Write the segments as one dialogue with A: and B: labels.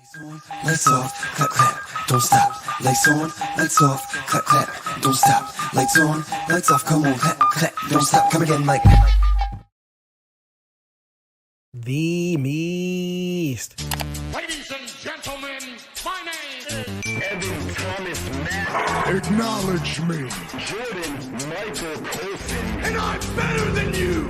A: Lights off, clap, clap, don't stop. Lights on, lights off, clap, clap, don't stop. Lights on, lights off, come on, clap, clap, don't stop. Come again, like.
B: The Meast.
C: Ladies and gentlemen, my name
D: Evan Thomas Matt.
C: Acknowledge me.
D: Jordan Michael Colson.
C: And I'm better than you.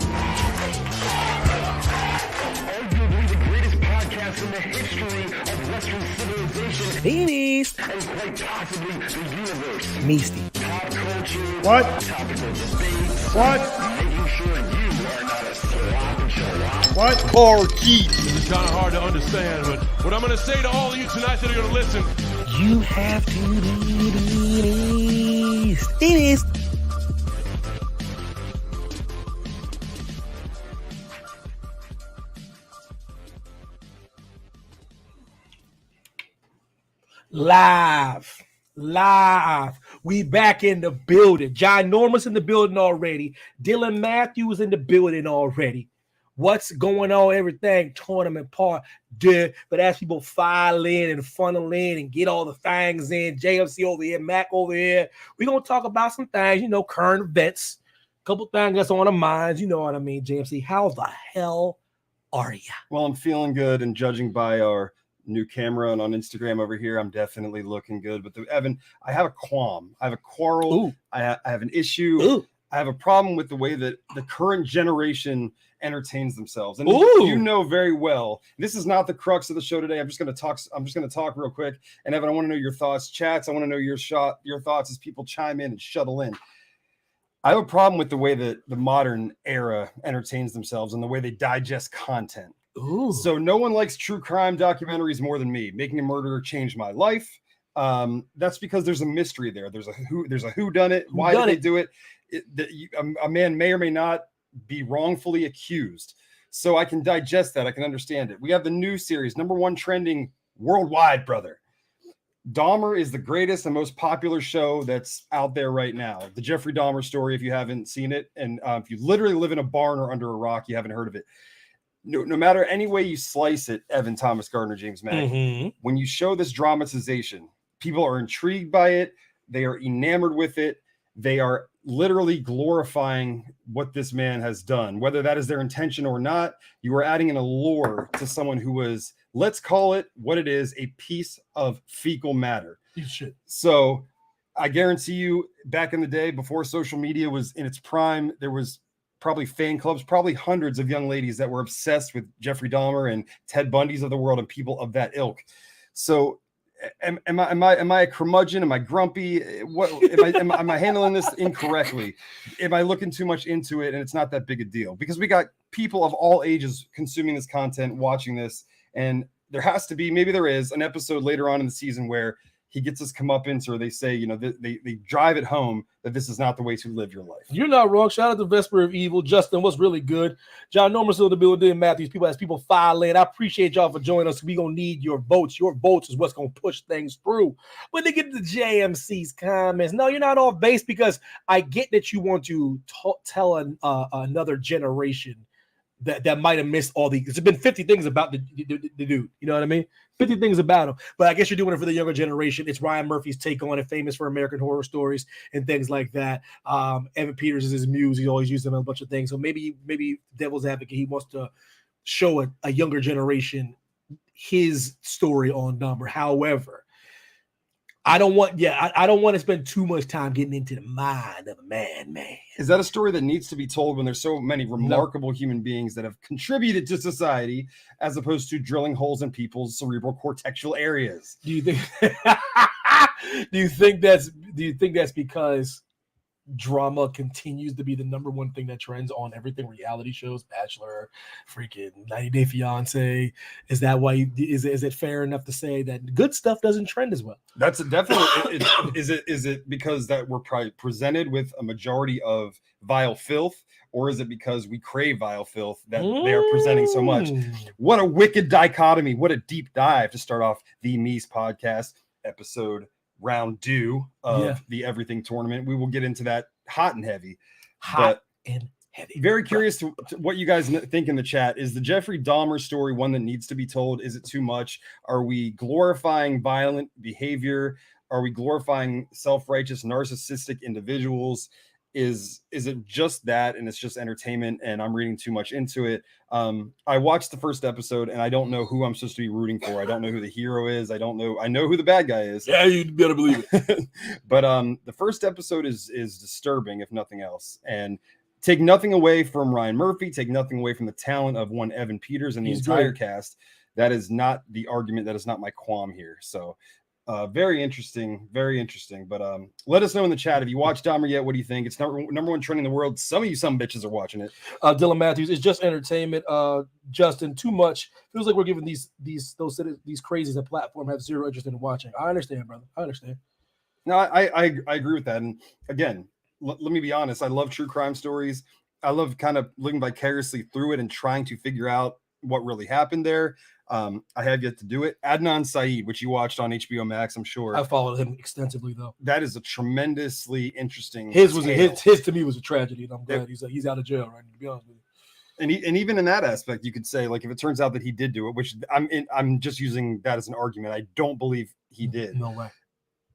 D: Arguably the greatest podcast in the history of Western civilization.
B: The Meast.
D: And quite possibly the universe.
B: Measty.
D: Pop culture.
C: What?
D: Topical debates.
C: What?
D: Making sure you are not a slob.
C: What?
E: Or Keith. It's kind of hard to understand, but what I'm going to say to all of you tonight that are going to listen.
B: You have to be the Meast. The Meast. Live. We back in the building. John Norman's in the building already. Dylan Matthews in the building already. What's going on? Everything tournament part. But as people file in and funnel in and get all the things in, JMC over here, Mac over here, we're going to talk about some things, current events, a couple things that's on our minds. You know what I mean, JMC? How the hell are you?
F: Well, I'm feeling good, and judging by our new camera and on Instagram over here, I'm definitely looking good. But Evan, I have a qualm. I have a quarrel.
B: Ooh.
F: I have an issue.
B: Ooh.
F: I have a problem with the way that the current generation entertains themselves. And
B: Ooh.
F: you know very well, this is not the crux of the show today. I'm just going to talk real quick. And Evan, I want to know your thoughts. Chats, I want to know your thoughts as people chime in and shuttle in. I have a problem with the way that the modern era entertains themselves and the way they digest content.
B: Ooh.
F: So no one likes true crime documentaries more than me. Making a Murderer changed my life. That's because there's a mystery there. There's a who done it. Why did they do it? A man may or may not be wrongfully accused. So I can digest that. I can understand it. We have the new series, #1 trending worldwide, brother. Dahmer is the greatest and most popular show that's out there right now. The Jeffrey Dahmer story, if you haven't seen it, and if you literally live in a barn or under a rock, you haven't heard of it. No matter any way you slice it, Evan, Thomas, Gardner, James, Mack, when you show this dramatization, people are intrigued by it. They are enamored with it. They are literally glorifying what this man has done. Whether that is their intention or not, you are adding an allure to someone who was, let's call it what it is, a piece of fecal matter.
B: You should.
F: So I guarantee you, back in the day, before social media was in its prime, there was probably fan clubs, probably hundreds of young ladies that were obsessed with Jeffrey Dahmer and Ted Bundy's of the world and people of that ilk. So am I a curmudgeon? Am I grumpy? What am I handling this incorrectly? Am I looking too much into it and it's not that big a deal? Because we got people of all ages consuming this content, watching this, and there has to be, maybe there is, an episode later on in the season where he gets his comeuppance, or they say, they drive it home that this is not the way to live your life.
B: You're not wrong. Shout out to Vesper of Evil. Justin, what's really good? John Norman's still in the building. Matthews, as people file in. I appreciate y'all for joining us. We're going to need your votes. Your votes is what's going to push things through. But they get to the JMC's comments. No, you're not off base, because I get that you want to tell another generation that might have missed all there's been 50 things about the dude. You know what I mean? 50 things about him. But I guess you're doing it for the younger generation. It's Ryan Murphy's take on it, famous for American Horror Stories and things like that. Evan Peters is his muse. He always uses them on a bunch of things. So maybe devil's advocate, he wants to show a younger generation his story on Dahmer. However, I don't want to spend too much time getting into the mind of a man.
F: Is that a story that needs to be told when there's so many remarkable human beings that have contributed to society, as opposed to drilling holes in people's cerebral cortexual areas?
B: Do you think that's because drama continues to be the #1 thing that trends on everything? Reality shows, Bachelor, freaking 90 Day Fiance. Is that why? Is it fair enough to say that good stuff doesn't trend as well?
F: That's definitely. Is it because that we're probably presented with a majority of vile filth, or is it because we crave vile filth that they are presenting so much? What a wicked dichotomy! What a deep dive to start off the Meast podcast episode. Round 2 of the Everything tournament. We will get into that hot and heavy.
B: Hot and heavy.
F: Very curious to what you guys think in the chat. Is the Jeffrey Dahmer story one that needs to be told? Is it too much? Are we glorifying violent behavior? Are we glorifying self-righteous, narcissistic individuals? Is it just that, and it's just entertainment, and I'm reading too much into it? I watched the first episode, and I don't know who I'm supposed to be rooting for. I don't know who the hero is. I know who the bad guy is.
B: Yeah, you better believe it.
F: But the first episode is disturbing, if nothing else. And take nothing away from Ryan Murphy, take nothing away from the talent of one Evan Peters and the entire cast. That is not the argument. That is not my qualm here. So very interesting. But let us know in the chat if you watched Dahmer yet. What do you think? It's number one trend in the world. Some of you bitches are watching it.
B: Dylan Matthews, it's just entertainment. Justin, too much. Feels like we're giving these crazies a platform have zero interest in watching. I understand, brother. I understand.
F: No, I agree with that. And again, let me be honest. I love true crime stories. I love kind of looking vicariously through it and trying to figure out what really happened there. I have yet to do it. Adnan Syed, which you watched on HBO Max, I'm sure.
B: I followed him extensively, though.
F: That is a tremendously interesting.
B: His to me was a tragedy, and I'm glad he's out of jail right now, to be honest with you.
F: And even in that aspect, you could say, like, if it turns out that he did do it, which I'm just using that as an argument. I don't believe he did.
B: No way.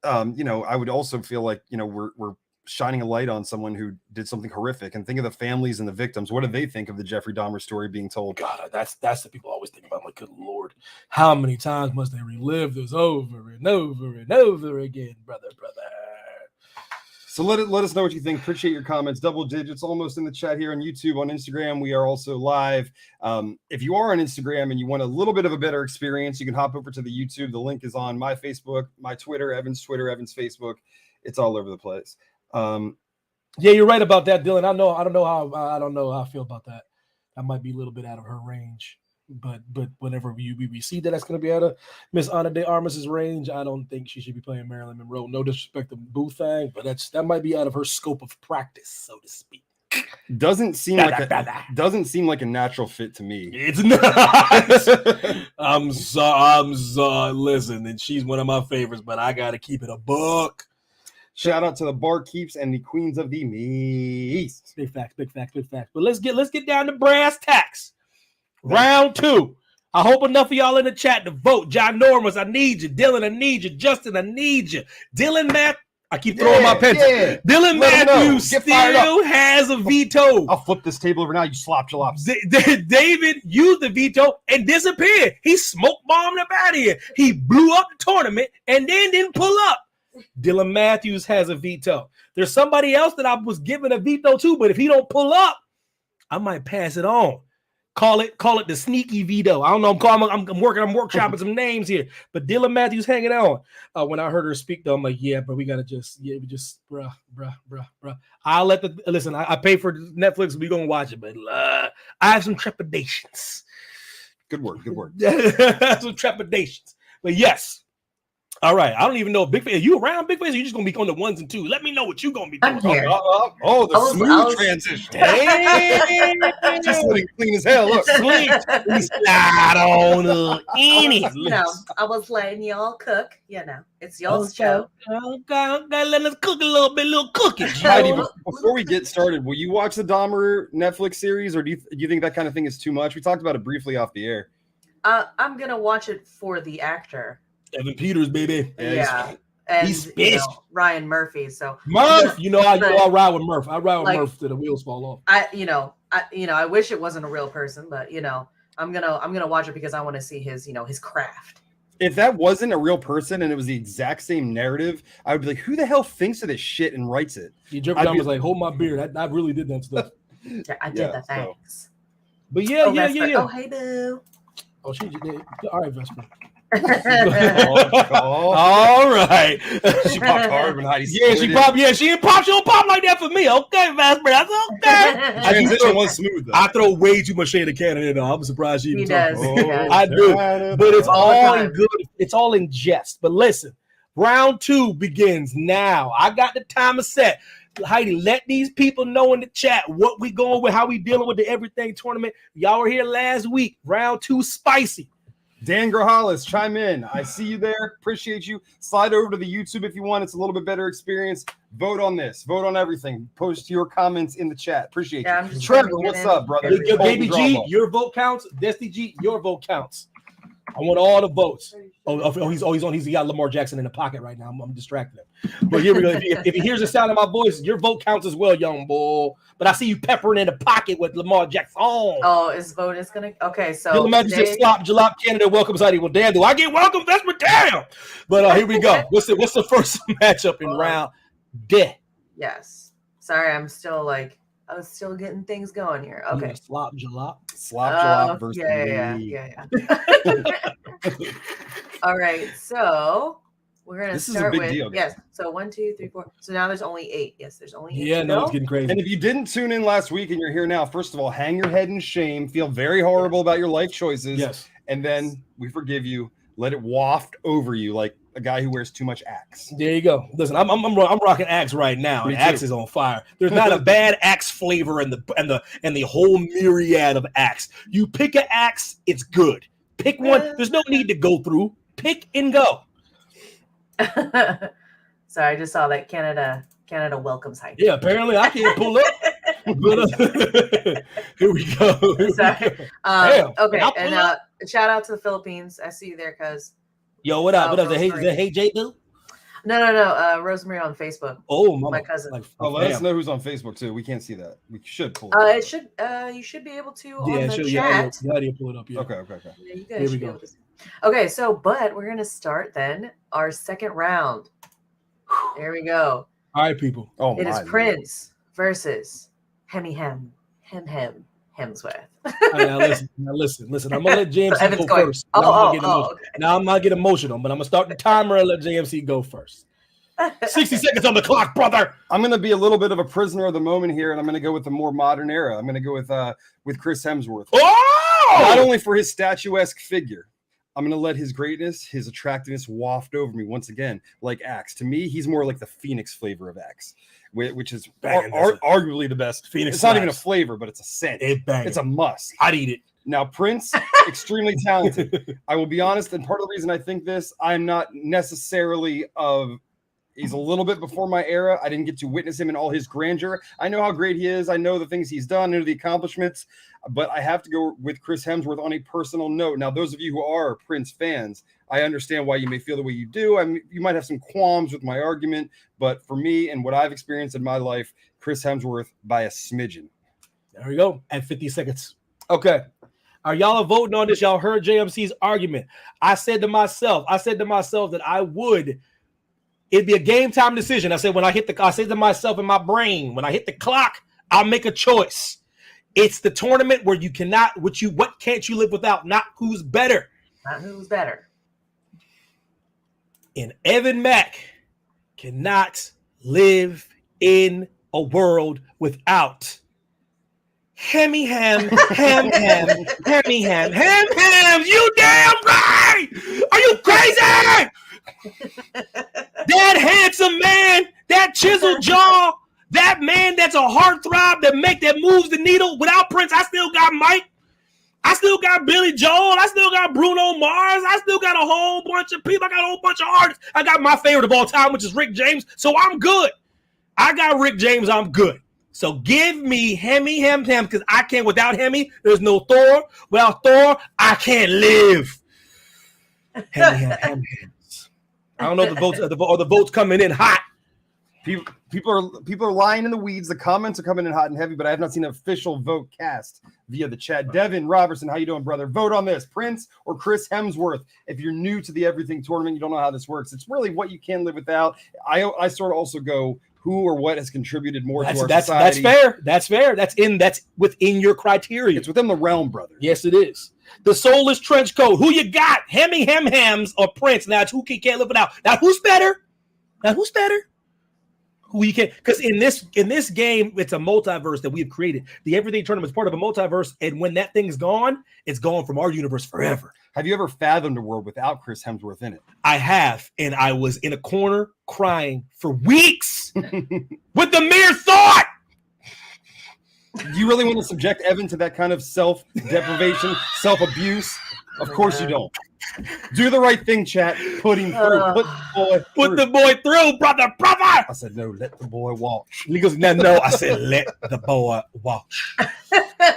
F: I would also feel like, we're shining a light on someone who did something horrific, and think of the families and the victims. What do they think of the Jeffrey Dahmer story being told?
B: God, that's the people always think about. Like, good Lord, how many times must they relive this over and over and over again, brother?
F: So let us know what you think. Appreciate your comments. Double digits almost in the chat here on YouTube, on Instagram. We are also live. If you are on Instagram and you want a little bit of a better experience, you can hop over to the YouTube. The link is on my Facebook, my Twitter, Evan's Facebook. It's all over the place.
B: Yeah, you're right about that, Dylan. I don't know how I feel about that. That might be a little bit out of her range, but whenever we see that that's going to be out of Miss Ana de Armas's range, I don't think she should be playing Marilyn Monroe. No disrespect to Boo Thang, but that might be out of her scope of practice, so to speak.
F: Doesn't seem like a natural fit to me.
B: It's not. I'm sorry. Listen, and she's one of my favorites, but I got to keep it a buck.
F: Shout out to the Barkeeps and the Queens of the East.
B: Big facts. But let's get down to brass tacks. Round 2. I hope enough of y'all in the chat to vote. John Normus, I need you. Dylan, I need you. Justin, I need you. Dylan Matt, I keep throwing my pen. Yeah. Dylan Matthews still has a veto.
F: I'll flip this table over now. You slop jalops.
B: David used the veto and disappeared. He smoke bombed up out of here. He blew up the tournament and then didn't pull up. Dylan Matthews has a veto. There's somebody else that I was giving a veto to, but if he don't pull up, I might pass it on. Call it the sneaky veto. I don't know. I'm workshopping some names here, but Dylan Matthews hanging on. When I heard her speak, though, I'm like, yeah, but we just bruh. I'll listen. I pay for Netflix. We gonna watch it, but I have some trepidations.
F: Good word.
B: Some trepidations, but yes. All right. I don't even know if Big Face. Are you around, Big Face? Or you just gonna be on the 1s and 2s? Let me know what you gonna be doing.
G: I'm here.
F: The smooth transition. Just letting clean as hell. Look,
B: slide on any.
G: I was letting y'all cook. It's y'all's show.
B: Okay, let us cook a little cooking.
F: Heidi, before we get started, will you watch the Dahmer Netflix series, or do you think that kind of thing is too much? We talked about it briefly off the air.
G: I'm gonna watch it for the actor.
B: Evan Peters, baby.
G: Yeah. And
B: he's
G: Ryan Murphy. So
B: Murph, I ride with Murph. I ride with Murph till the wheels fall off.
G: I wish it wasn't a real person, but I'm gonna watch it because I want to see his craft.
F: If that wasn't a real person and it was the exact same narrative, I would be like, who the hell thinks of this shit and writes it?
B: Jeffrey Dahmer was like, hold my beard. I really did that stuff.
G: I did that. Thanks.
B: So. But yeah.
G: Oh, hey, boo.
B: Oh, she did. All right, Vesper.
F: All
B: right.
F: She popped hard when Heidi.
B: She popped. Yeah, she didn't pop. She don't pop like that for me. Okay, Vesper, that's okay.
F: Transition was smooth though.
B: I throw way too much shade at Canada. Though. I'm surprised she even
G: does.
B: I do, but it's all in good. It's all in jest. But listen, round 2 begins now. I got the timer set. Heidi, let these people know in the chat what we going with, how we dealing with the everything tournament. Y'all were here last week. Round 2 spicy.
F: Dan Grajales, chime in. I see you there. Appreciate you. Slide over to the YouTube if you want. It's a little bit better experience. Vote on this. Vote on everything. Post your comments in the chat. Appreciate
G: Yeah, I'm
F: you.
G: just
F: Trevor,
G: trying to get
F: what's
G: in.
F: up, brother?
B: Yo, Baby
F: Colton
B: G,
F: Drama.
B: your vote counts. Destiny G, your vote counts. I want all the votes. He got Lamar Jackson in the pocket right now. I'm distracting him. But here we go. If he hears the sound of my voice, your vote counts as well, young boy. But I see you peppering in the pocket with Lamar Jackson.
G: Oh, his vote is gonna. Okay, so
B: Dylan Matthews said, "Slop Jalop Canada welcomes Heidi." Well, damn, do I get welcome? That's my damn. But here we go. What's the first matchup in round D?
G: Yes. Sorry, I was still getting things going here. Okay.
B: Slop Jalop.
F: Slop Jalop versus
G: yeah. All right, so we're gonna
F: This is a
G: start
F: big
G: with
F: deal, guys.
G: yes. So 1, 2, 3, 4. So now there's only 8. Yes, there's only 8.
B: Yeah,
G: to
B: no,
G: go.
B: it's getting crazy.
F: And if you didn't tune in last week and you're here now, first of all, hang your head in shame. Feel very horrible about your life choices.
B: Yes.
F: And then we forgive you. Let it waft over you like a guy who wears too much Axe.
B: There you go. Listen, I'm rocking Axe right now, and
F: Me too.
B: Axe is on fire. There's not a bad Axe flavor in the whole myriad of Axe. You pick an Axe, it's good. Pick one. There's no need to go through. Pick and go.
G: Sorry, I just saw that Canada welcomes Heidi.
B: Yeah, apparently I can't pull up. But, here we go.
G: Sorry.
B: Damn.
G: Okay,
B: I'll
G: and
B: pull up.
G: shout out to the Philippines. I see you there, cuz.
B: Yo, what up?
G: Oh,
B: What up? Is
G: Rosemary.
B: that Hey J Bill?
G: No. Rosemary on Facebook.
B: Oh, mama.
G: My cousin.
B: Like,
F: Oh, let us
B: damn.
F: know who's on Facebook too. We can't see that. We should pull
G: It should you should be able to on the
B: sure,
G: chat.
B: yeah, pull it up. Yeah.
F: Okay.
G: Yeah, you
B: Here
G: guys
B: we
G: should be
B: go.
G: able to see. Okay, so but we're gonna start then our second round. There we go.
B: All right, people.
F: Oh,
G: It is
F: my
G: Prince versus Hemsworth.
B: Now listen. I'm gonna let JMC
G: So Evan's
B: go
G: going.
B: first.
G: Okay.
B: Now I'm gonna get emotional, but I'm gonna start the timer and let JMC go first. 60 seconds on the clock, brother.
F: I'm going to be a little bit of a prisoner of the moment here, and I'm going to go with the more modern era. I'm going to go with Chris Hemsworth.
B: Oh!
F: Not only for his statuesque figure, I'm going to let his greatness, his attractiveness waft over me once again, like Axe. To me, he's more like the Phoenix flavor of Axe, which is
B: Bang, that's it.
F: arguably the best.
B: Phoenix
F: It's not even a
B: slaps.
F: flavor, but it's a scent.
B: It bang.
F: It's a must.
B: I'd eat it.
F: Now, Prince, extremely talented. I will be honest, and part of the reason I think this, I'm not necessarily he's a little bit before my era. I didn't get to witness him in all his grandeur. I know how great he is. I know the things he's done, I know the accomplishments, but I have to go with Chris Hemsworth on a personal note. Now, those of you who are Prince fans, I understand why you may feel the way you do. I mean, you might have some qualms with my argument, but for me and what I've experienced in my life, Chris Hemsworth by a smidgen.
B: There we go. At 50 seconds. Okay. Are y'all voting on this? Y'all heard JMC's argument. I said to myself that it'd be a game time decision. I said I said to myself in my brain, when I hit the clock, I'll make a choice. It's the tournament where what can't you live without? Not who's better.
G: Not who's better.
B: And Evan Mack cannot live in a world without Hemmy Ham. You damn right! Are you crazy? That handsome man, that chiseled jaw, that man that's a heartthrob that moves the needle. Without Prince, I still got Mike. I still got Billy Joel. I still got Bruno Mars. I still got a whole bunch of people. I got a whole bunch of artists. I got my favorite of all time, which is Rick James. So I'm good. I got Rick James. I'm good. So give me Hemmy Ham because I can't. Without Hemmy, there's no Thor. Without Thor, I can't live. Hemmy Ham. I don't know if the votes coming in hot.
F: People are lying in the weeds. The comments are coming in hot and heavy, but I have not seen an official vote cast via the chat. Devin Robertson, how you doing, brother? Vote on this: Prince or Chris Hemsworth. If you're new to the Everything Tournament, you don't know how this works. It's really what you can live without. I sort of also go who or what has contributed more to our society.
B: That's fair. That's within your criteria.
F: It's within the realm, brother.
B: Yes, it is. The soulless trench coat. Who you got? Hemmy Hams or Prince? Now it's who can't live without. Now who's better? Who you can? Because in this game, it's a multiverse that we've created. The Everything Tournament is part of a multiverse, and when that thing's gone, it's gone from our universe forever.
F: Have you ever fathomed a world without Chris Hemsworth in it?
B: I have, and I was in a corner crying for weeks with the mere thought.
F: Do you really want to subject Evan to that kind of self-deprivation, self-abuse? Of course you don't. Do the right thing, chat. Put him through. Put
B: the boy through, brother.
F: I said, no, let the boy watch.
B: He goes, no. I said, let the boy watch.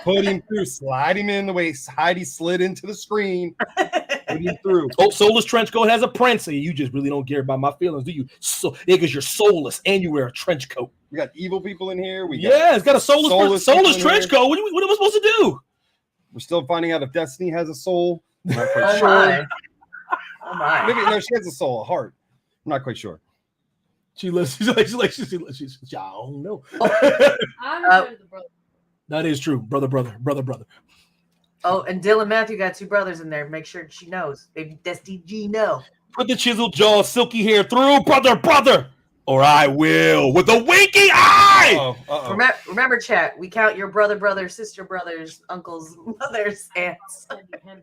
F: Put him through. Slide him in the waist. Heidi slid into the screen. Put him through.
B: Oh, Soulless Trenchcoat has a prince. You just really don't care about my feelings, do you? So, because you're soulless and you wear a trench coat.
F: We got evil people in here.
B: It's got a soulless trench coat. What am I supposed to do?
F: We're still finding out if Destiny has a soul. I'm not quite
G: Oh
F: sure.
G: my.
F: Maybe no, she has a soul, a heart. I'm not quite sure.
B: She's like, I don't know. That is true. Brother.
G: Oh, and Dylan Matthew got two brothers in there. Make sure she knows. Baby Destiny G know.
B: Put the chiseled jaw, silky hair through, brother. Or I will with a winky eye.
G: Remember, chat. We count your brother, sister, brothers, uncles, mothers, aunts,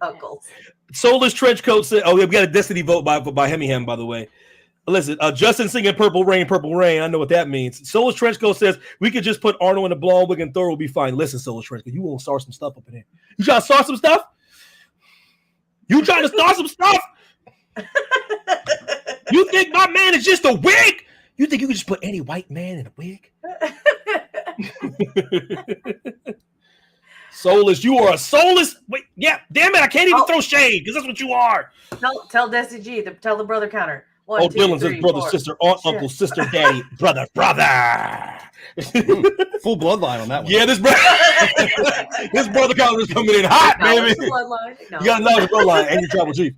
G: uncles.
B: Soulless Trenchcoat said, "Oh, we got a Destiny vote by Hemihem, by the way." Listen, Justin singing Purple Rain. I know what that means. Soulless Trenchcoat says we could just put Arnold in the blonde wig and Thor will be fine. Listen, Soulless Trenchcoat, you won't start some stuff up in here. You trying to start some stuff? You trying to start some stuff? You think my man is just a wig? You think you can just put any white man in a wig? Soulless, you are a soulless. Wait, yeah, damn it! I can't even throw shade because that's what you are.
G: Tell Destiny G. Tell the brother counter. 1, 2,
B: Dylan
G: 3,
B: says brother,
G: 4.
B: sister, aunt, uncle, sister, daddy, brother.
F: Full bloodline on that one.
B: Yeah, this brother counter is coming in hot, baby. You got to know the bloodline and your tribal chief.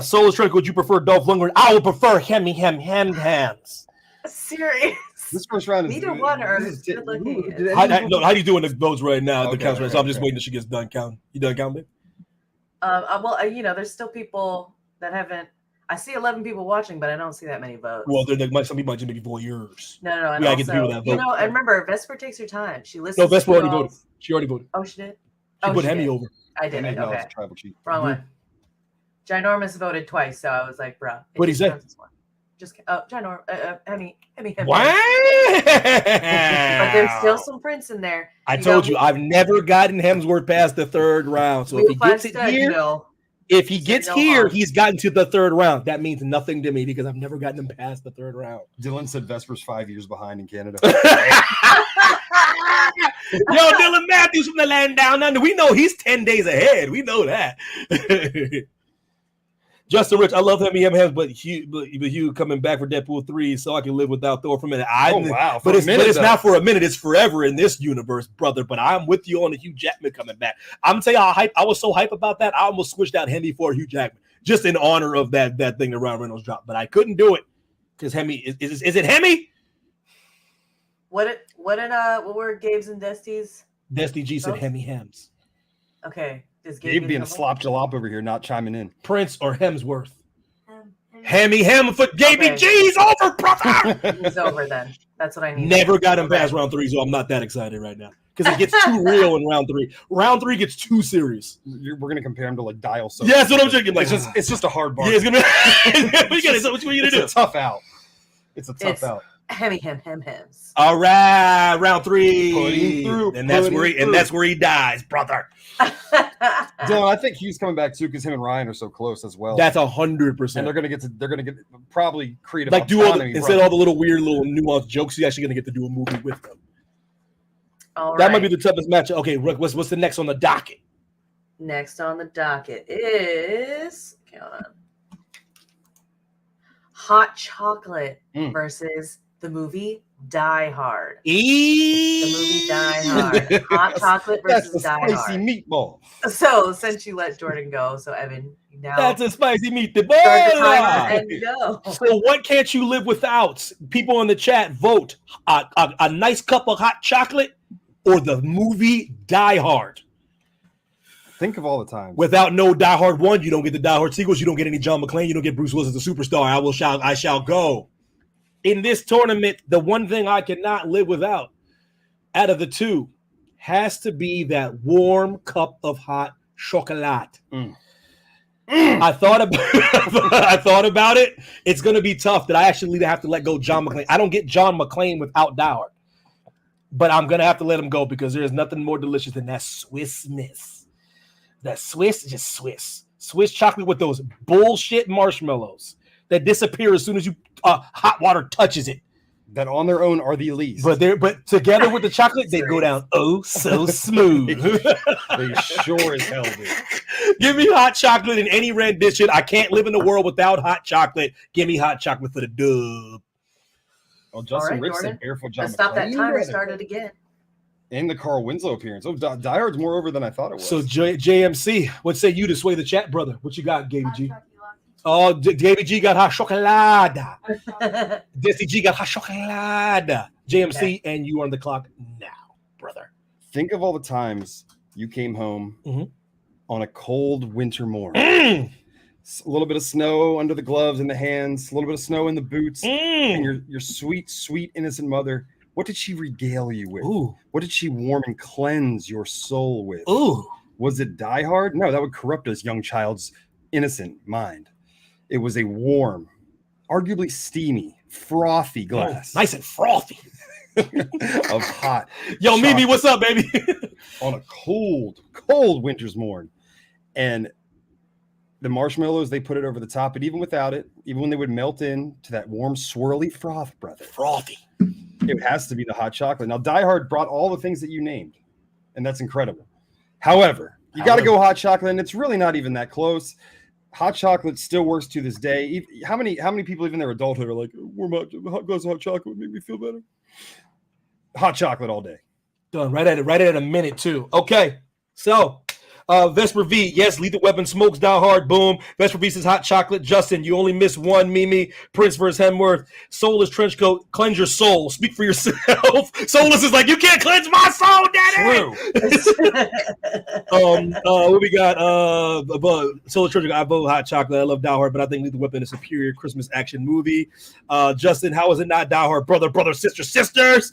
B: Soulless Trench, would you prefer Dolph Lundgren? I would prefer hands.
G: Serious.
F: This first round is
G: neither one are good looking.
B: How do you doing the votes right now?
F: Okay,
B: the counts right. So I'm just
F: okay.
B: waiting till she gets done counting. You done counting?
G: Well, there's still people that haven't. I see 11 people watching, but I don't see that many votes.
B: Well, some people might just be voyeurs.
G: No. And
B: We gotta
G: also,
B: get the people that vote.
G: and remember, Vesper takes her time. She listens.
B: No, Vesper
G: to
B: already
G: y'all.
B: voted. She already voted.
G: Oh, she did.
B: She put
G: she
B: Hemi
G: did.
B: over.
G: I did.
F: No,
G: Okay.
F: it's tribal chief.
G: Wrong one. Ginormous voted twice, so I was like, bro.
B: What'd he say?
G: Just Ginormous. Hemi.
B: Wow!
G: But there's still some prints in there.
B: I told you, I've never gotten Hemsworth past the third round. So if he gets it here, he's gotten to the third round. That means nothing to me because I've never gotten him past the third round.
F: Dylan said Vesper's 5 years behind in Canada.
B: Yo, Dylan Matthews from the land down under. We know he's 10 days ahead. We know that. Justin Rich, I love Hemi, but Hugh coming back for Deadpool 3 so I can live without Thor for a minute.
F: Wow.
B: But it's not for a minute. It's forever in this universe, brother. But I'm with you on the Hugh Jackman coming back. I'm telling you, I was so hype about that. I almost switched out Hemi for Hugh Jackman just in honor of that thing that Ryan Reynolds dropped. But I couldn't do it because Hemi is it Hemi?
G: What were Gabe's and Destiny's?
B: Destiny G said Hemi Hems.
G: Okay.
F: Gabe being a slop jalop over here, not chiming in.
B: Prince or Hemsworth? Hemi for Gabe G's over, brother.
G: He's over then. That's what I need.
B: Never got him past round 3, so I'm not that excited right now because it gets too real in round 3. Round 3 gets too serious.
F: We're gonna compare him to like Dial. So
B: yeah, that's what I'm thinking. Like,
F: it's just a hard bar.
B: Yeah, it's gonna be. What you gonna do?
F: It's a tough out. It's a tough out.
G: Hems.
B: All right, round 3.
F: Put him through,
B: and that's where he dies, brother.
F: Dylan, I think Hugh's coming back too because him and Ryan are so close as well.
B: That's 100%.
F: And they're gonna get probably creative.
B: Like do instead of all the little weird little nuanced jokes, he's actually gonna get to do a movie with them.
G: All
B: that
G: right.
B: might be the toughest match. Okay, what's the next on the docket?
G: Next on the docket is Hot Chocolate versus the movie Die Hard. The movie Die Hard. Hot Chocolate versus Die Hard.
F: Spicy meatball.
G: So since you let Jordan go, so Evan, now
B: that's a spicy meatball.
G: Start the timer and go.
B: So what can't you live without? People in the chat vote a nice cup of hot chocolate or the movie Die Hard.
F: Think of all the times.
B: Without no Die Hard 1, you don't get the Die Hard sequels. You don't get any John McClane. You don't get Bruce Willis as a superstar. I shall go. In this tournament, the one thing I cannot live without out of the two has to be that warm cup of hot chocolate. I thought about it. It's going to be tough that I actually have to let go John McClane. I don't get John McClane without Die Hard. But I'm going to have to let him go because there is nothing more delicious than that Swiss Miss. That Swiss, just Swiss chocolate with those bullshit marshmallows that disappear as soon as you hot water touches it.
F: That on their own are the least.
B: But together with the chocolate, they go down so smooth.
F: They sure as hell do.
B: Give me hot chocolate in any rendition. I can't live in the world without hot chocolate. Give me hot chocolate for the dub.
F: Well, Justin Rich said Barefoot John.
G: Let's stop that timer. Started again.
F: And the Carl Winslow appearance. Oh, Die Hard's more over than I thought it was.
B: So JMC, what say you to sway the chat, brother? What you got, Gaby G? Oh, Gaby G got hot chocolate. Desi G got hot chocolate. JMC, and you are on the clock now, brother.
F: Think of all the times you came home on a cold winter morning. A little bit of snow under the gloves and the hands, a little bit of snow in the boots, and your sweet, sweet, innocent mother. What did she regale you with?
B: Ooh.
F: What did she warm and cleanse your soul with?
B: Ooh.
F: Was it Die Hard? No, that would corrupt a young child's innocent mind. It was a warm, arguably steamy, frothy glass.
B: Nice and frothy.
F: Of hot.
B: Yo, Mimi, what's up, baby?
F: On a cold winter's morn. And the marshmallows, they put it over the top. But even without it, even when they would melt in to that warm, swirly froth, brother.
B: Frothy.
F: It has to be the hot chocolate. Now, Die Hard brought all the things that you named, and that's incredible. However, you got to go hot chocolate, and it's really not even that close. Hot chocolate still works to this day. How many people, even their adulthood, are like, hot glass of hot chocolate would make me feel better? Hot chocolate all day.
B: Done. Right at a minute, too. Okay. So, Vesper V, yes, Lethal Weapon, Smokes, Die Hard, boom. Vesper V says hot chocolate. Justin, you only miss one. Mimi, Prince versus Hemsworth. Soulless Trenchcoat, cleanse your soul. Speak for yourself. Soulless is like, you can't cleanse my soul, daddy. True. What we got? Soulless Trenchcoat, I vote hot chocolate. I love Die Hard, but I think Lethal Weapon is a superior Christmas action movie. Justin, how is it not Die Hard? Brother, sisters.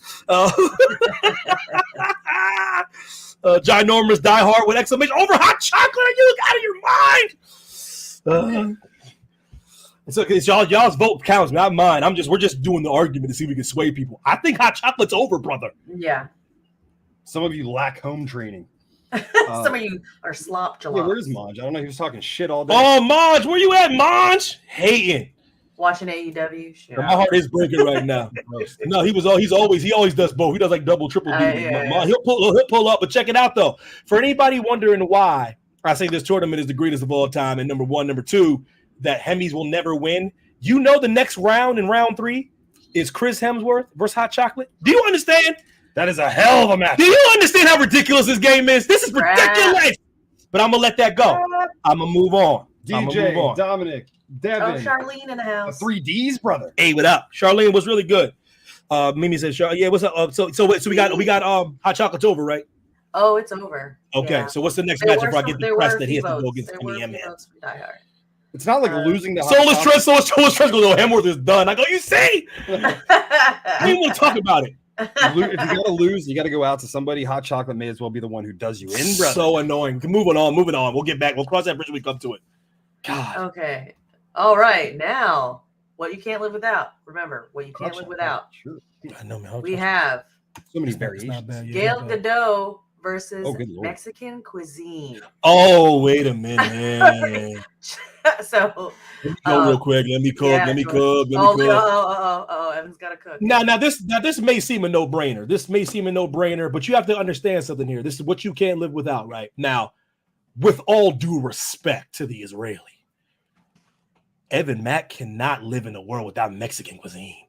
B: Ginormous Die Hard with exclamation over hot chocolate. Are you out of your mind? It's y'all's vote counts, not mine. We're just doing the argument to see if we can sway people. I think hot chocolate's over, brother.
G: Yeah.
F: Some of you lack home training.
G: Some of you are slop jalops.
F: Yeah, where's Monj? I don't know. He was talking shit all day.
B: Oh, Monj, where you at, Monj? Hating.
G: Watching AEW. Sure.
B: My heart is breaking right now. No, he always does both. He does like double, triple duty.
G: Yeah.
B: He'll pull up, but check it out though. For anybody wondering why I say this tournament is the greatest of all time, and number one, number two, that Hemis will never win. You know the next round in round 3 is Chris Hemsworth versus Hot Chocolate. Do you understand?
F: That is a hell of a match.
B: Do you understand how ridiculous this game is? This is ridiculous. But I'm gonna let that go. I'm gonna move on.
F: DJ, Dominic, Devin.
G: Oh, Charlene in the house.
F: 3Ds, brother.
B: Hey, what up? Charlene was really good. Mimi said, yeah, what's up? So we got hot chocolate's over, right?
G: Oh, it's over.
B: Okay,
G: yeah.
B: So what's the next match before I get depressed that he has to go against Eminem?
F: It's not like losing the
B: Soulless Trench goes, Hemsworth is done. I go, you see? I didn't want to talk about it.
F: If you gotta lose, you gotta go out to somebody. Hot chocolate may as well be the one who does you in, brother.
B: So annoying. Moving on. We'll get back. We'll cross that bridge when we come to it. God.
G: Okay. All right. Now, what you can't live without. Remember, what you can't live without.
F: Sure.
B: I know, man.
G: We have
F: so many variations.
G: Gal Gadot versus Mexican cuisine.
B: Oh, wait a minute.
G: So
B: let me go real quick. Let me cook.
G: Oh, Evan's got to cook.
B: Now this may seem a no-brainer. But you have to understand something here. This is what you can't live without, right? Now, with all due respect to the Israeli, Evan Mack cannot live in a world without Mexican cuisine.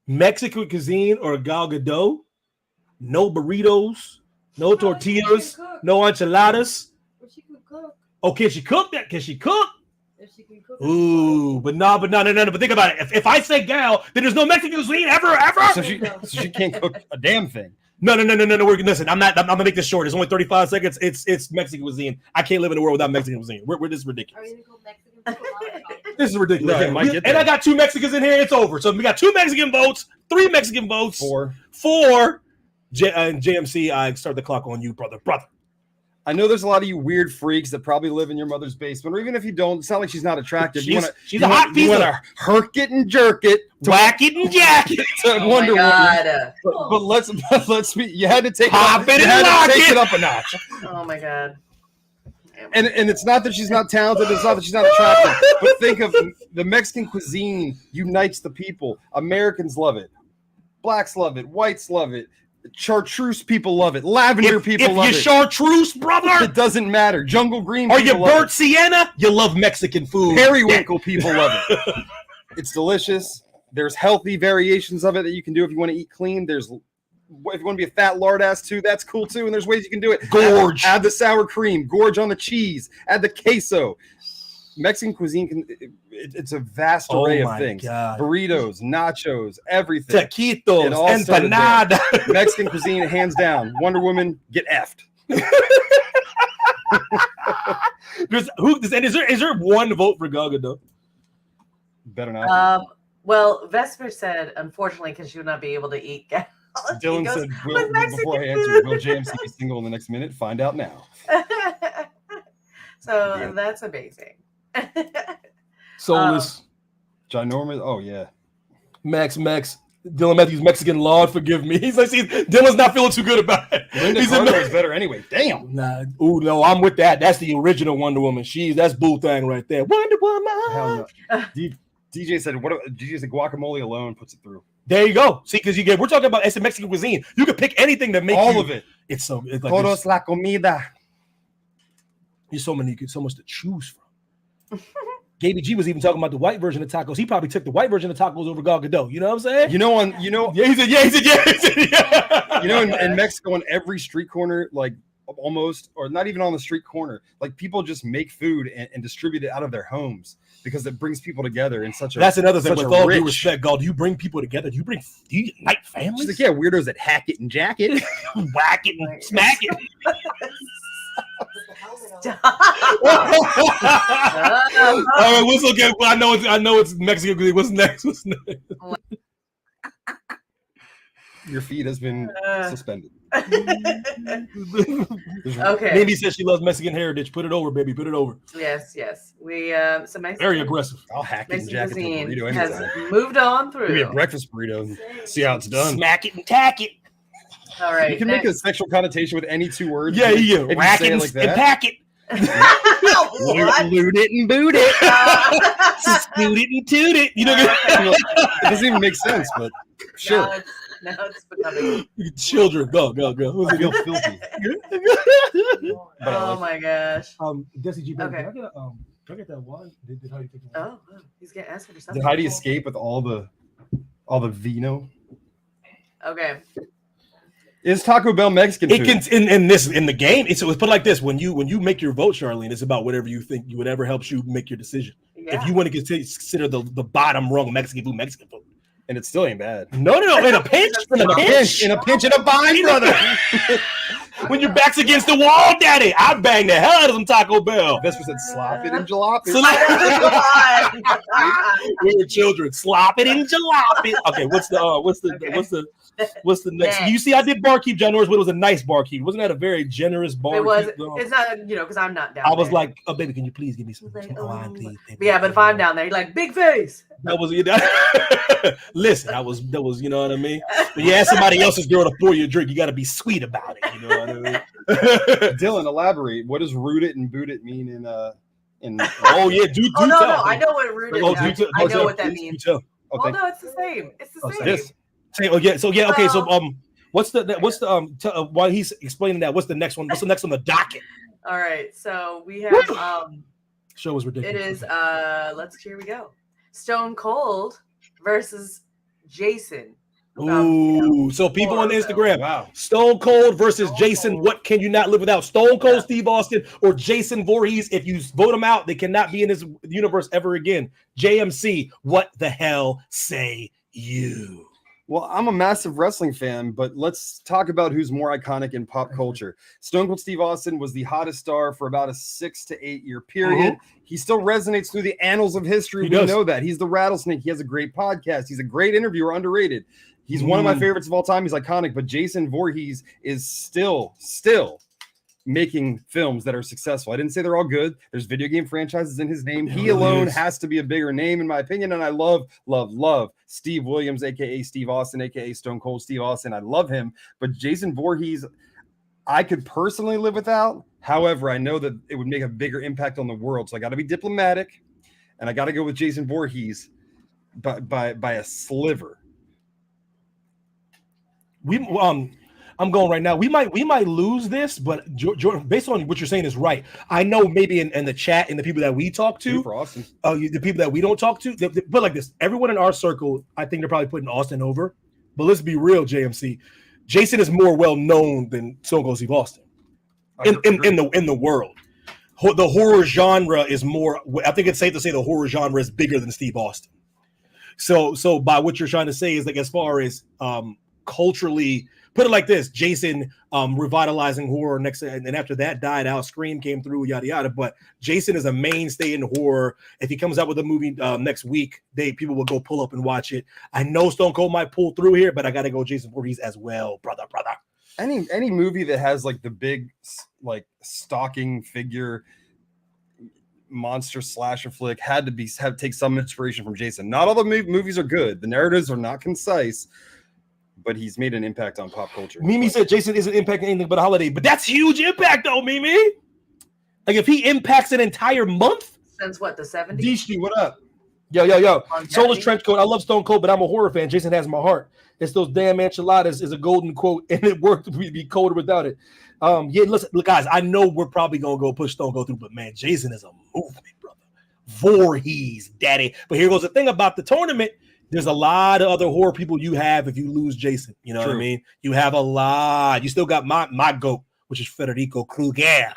B: Mexican cuisine or Gal Gadot, no burritos, no tortillas, no enchiladas.
H: She can cook.
B: Oh, can she cook that? Can she cook?
H: If she can cook.
B: Ooh, but no. But think about it. If I say Gal, then there's no Mexican cuisine ever.
F: So she can't cook a damn thing.
B: No. Listen, I'm gonna make this short. It's only 35 seconds. It's Mexican cuisine. I can't live in a world without Mexican cuisine. This is ridiculous.
H: Are you gonna go Mexican?
B: This is ridiculous.
F: Right,
B: and I got 2 Mexicans in here. It's over. So we got 2 Mexican votes, 3 Mexican votes,
F: 4.
B: JMC, I start the clock on you, brother.
F: I know there's a lot of you weird freaks that probably live in your mother's basement, or even if you don't, it's not like she's not attractive.
B: She's a hot piece.
F: You want to herk it and jerk it,
B: whack it and jack it.
F: To Wonder Woman. But let's be. You had to take it up a notch.
G: Oh my god.
F: And it's not that she's not talented. It's not that she's not attractive. But think of the Mexican cuisine unites the people. Americans love it. Blacks love it. Whites love it. Chartreuse people love it. Lavender people love it.
B: If you're chartreuse, brother,
F: it doesn't matter. Jungle green.
B: Are you
F: people love
B: burnt
F: it.
B: sienna? You love Mexican food.
F: Periwinkle people love it. It's delicious. There's healthy variations of it that you can do if you want to eat clean. If you want to be a fat lard ass too, that's cool too. And there's ways you can do it.
B: Gorge.
F: Add the sour cream. Gorge on the cheese. Add the queso. Mexican cuisine it's a vast array of things.
B: God.
F: Burritos, nachos, everything.
B: Taquitos, empanada.
F: Mexican cuisine, hands down. Wonder Woman, get effed.
B: Is there one vote for Gal Gadot?
F: Better not.
G: Well, Vesper said, unfortunately, because she would not be able to eat.
F: Dylan said, before I answer, will JMC be single in the next minute? Find out now.
G: So that's amazing.
B: Soulless.
F: Ginormous. Oh, yeah.
B: Max. Dylan Matthews, Mexican Lord, forgive me. He's like, see, Dylan's not feeling too good about it.
F: Linda Carter is better anyway. Damn.
B: Nah. Ooh, no, I'm with that. That's the original Wonder Woman. That's Boo Thang right there. Wonder Woman.
F: Hell no. DJ said, DJ said guacamole alone puts it through.
B: There you go. See, because we're talking about it's a Mexican cuisine. You can pick anything that makes
F: all of it.
B: It's like
F: Todos la comida.
B: There's so much to choose from. Gaby G was even talking about the white version of tacos. He probably took the white version of tacos over Gal Gadot. You know what I'm saying?
F: He said yeah. You know, in Mexico, on every street corner, like almost, or not even on the street corner, like people just make food and distribute it out of their homes because it brings people together in such a.
B: That's another thing. With all due respect, Gal, do you bring people together? Do you unite families?
F: She's like, yeah, weirdos that hack it and jack it,
B: whack it and smack it. What's okay? I know it's Mexican. What's next?
F: Your feed has been suspended.
G: Okay.
B: Maybe says she loves Mexican heritage. Put it over, baby. Put it over.
G: Yes. We so Mexican,
B: very aggressive.
F: I'll hack it and jack it to a burrito
G: has
F: anytime.
G: moved on through.
F: Give me a breakfast burrito and see how it's done.
B: Smack it and tack it.
G: All right.
F: You can make a sexual connotation with any two words.
B: Yeah.
F: If
B: Rack
F: you say
B: it
F: it like that.
B: and pack it.
F: Loot it and boot it.
B: Scoot it and toot it. You know,
F: it doesn't even make sense, but sure.
G: Now it's becoming
B: children. Go.
F: I feel filthy.
G: Oh my gosh.
B: Desi G.
G: Okay.
B: Can I get that wine? Did Heidi take that?
G: Oh, he's getting asking for something.
F: Did Heidi escape with all the vino?
G: Okay.
F: Is Taco Bell Mexican food?
B: It can in the game. It's put like this: when you make your vote, Charlene, it's about whatever you think, whatever helps you make your decision.
G: Yeah.
B: If you want to consider the bottom rung Mexican food,
F: and it still ain't bad.
B: No, in a pinch, in a pinch, in a bind, brother. When your back's against the wall, daddy, I bang the hell out of some Taco Bell.
F: Vesper said, "Slop it and jalopy."
B: We were children. Slop it and jalopy. Okay, what's the next? You see, I did barkeep, John Norris, but it was a nice barkeep. Wasn't that a very generous barkeep?
G: It was. It's not, because I'm not down.
B: I was
G: there.
B: like, "Oh, baby, can you please give me some wine, please?" Baby?
G: Yeah, but if I'm down there, you're like, big face.
B: That was listen. That was you know what I mean. When you ask somebody else's girl to pour you a drink, you got to be sweet about it. You know what I mean?
F: Dylan, elaborate. What does root it and boot it mean in
B: Oh yeah, do
G: no,
B: tell.
G: no, I know what root it means. I know what that means.
F: Okay.
G: Well, no, it's the same. It's the same.
F: Yes.
B: Okay. So what's the while he's explaining that, what's the next one? What's the next on the docket?
G: All right. So we have
B: Show was ridiculous.
G: It is here we go. Stone Cold versus Jason.
B: Ooh, so people on Instagram,
F: wow.
B: Stone Cold versus Jason. What can you not live without? Stone Cold Steve Austin or Jason Voorhees? If you vote them out, they cannot be in this universe ever again. JMC, what the hell say you?
F: Well, I'm a massive wrestling fan, but let's talk about who's more iconic in pop culture. Stone Cold Steve Austin was the hottest star for about a 6 to 8 year period. He still resonates through the annals of history. We know that. He's the rattlesnake. He has a great podcast. He's a great interviewer, underrated. He's one of my favorites of all time. He's iconic, but Jason Voorhees is still making films that are successful. I didn't say they're all good. There's video game franchises in his name. He alone has to be a bigger name, in my opinion. And I love Steve Williams, aka Steve Austin, aka Stone Cold Steve Austin. I love him. But Jason Voorhees, I could personally live without. However, I know that it would make a bigger impact on the world. So I got to be diplomatic, and I got to go with Jason Voorhees by a sliver.
B: I'm going right now. We might lose this, but Jordan, based on what you're saying is right. I know maybe in the chat and the people that we talk to, the people that we don't talk to, but like this, everyone in our circle, I think they're probably putting Austin over. But let's be real, JMC. Jason is more well known than Stone Cold Steve Austin in the world. The horror genre is more. I think it's safe to say the horror genre is bigger than Steve Austin. So by what you're trying to say is like as far as culturally. Put it like this: Jason revitalizing horror next, and after that died out, Scream came through, yada yada. But Jason is a mainstay in horror. If he comes out with a movie next week, people will go pull up and watch it. I know Stone Cold might pull through here, but I got to go Jason Voorhees as well, brother.
F: Any movie that has like the big like stalking figure monster slasher flick had to take some inspiration from Jason. Not all the movies are good. The narratives are not concise. But he's made an impact on pop culture.
B: Mimi said Jason isn't impacting anything but a holiday, but that's huge impact though, Mimi. Like if he impacts an entire month.
G: Since what, the 70s?
F: Dishi, what up?
B: Yo. Soulless Trench Coat. I love Stone Cold, but I'm a horror fan. Jason has my heart. It's those damn enchiladas is a golden quote, and it worked to be colder without it. Yeah, listen, look, guys, I know we're probably gonna go push Stone Cold through, but man, Jason is a movement, brother. Voorhees, daddy. But here goes the thing about the tournament. There's a lot of other horror people you have if you lose Jason. You know what I mean? You have a lot. You still got my GOAT, which is Federico Kruger.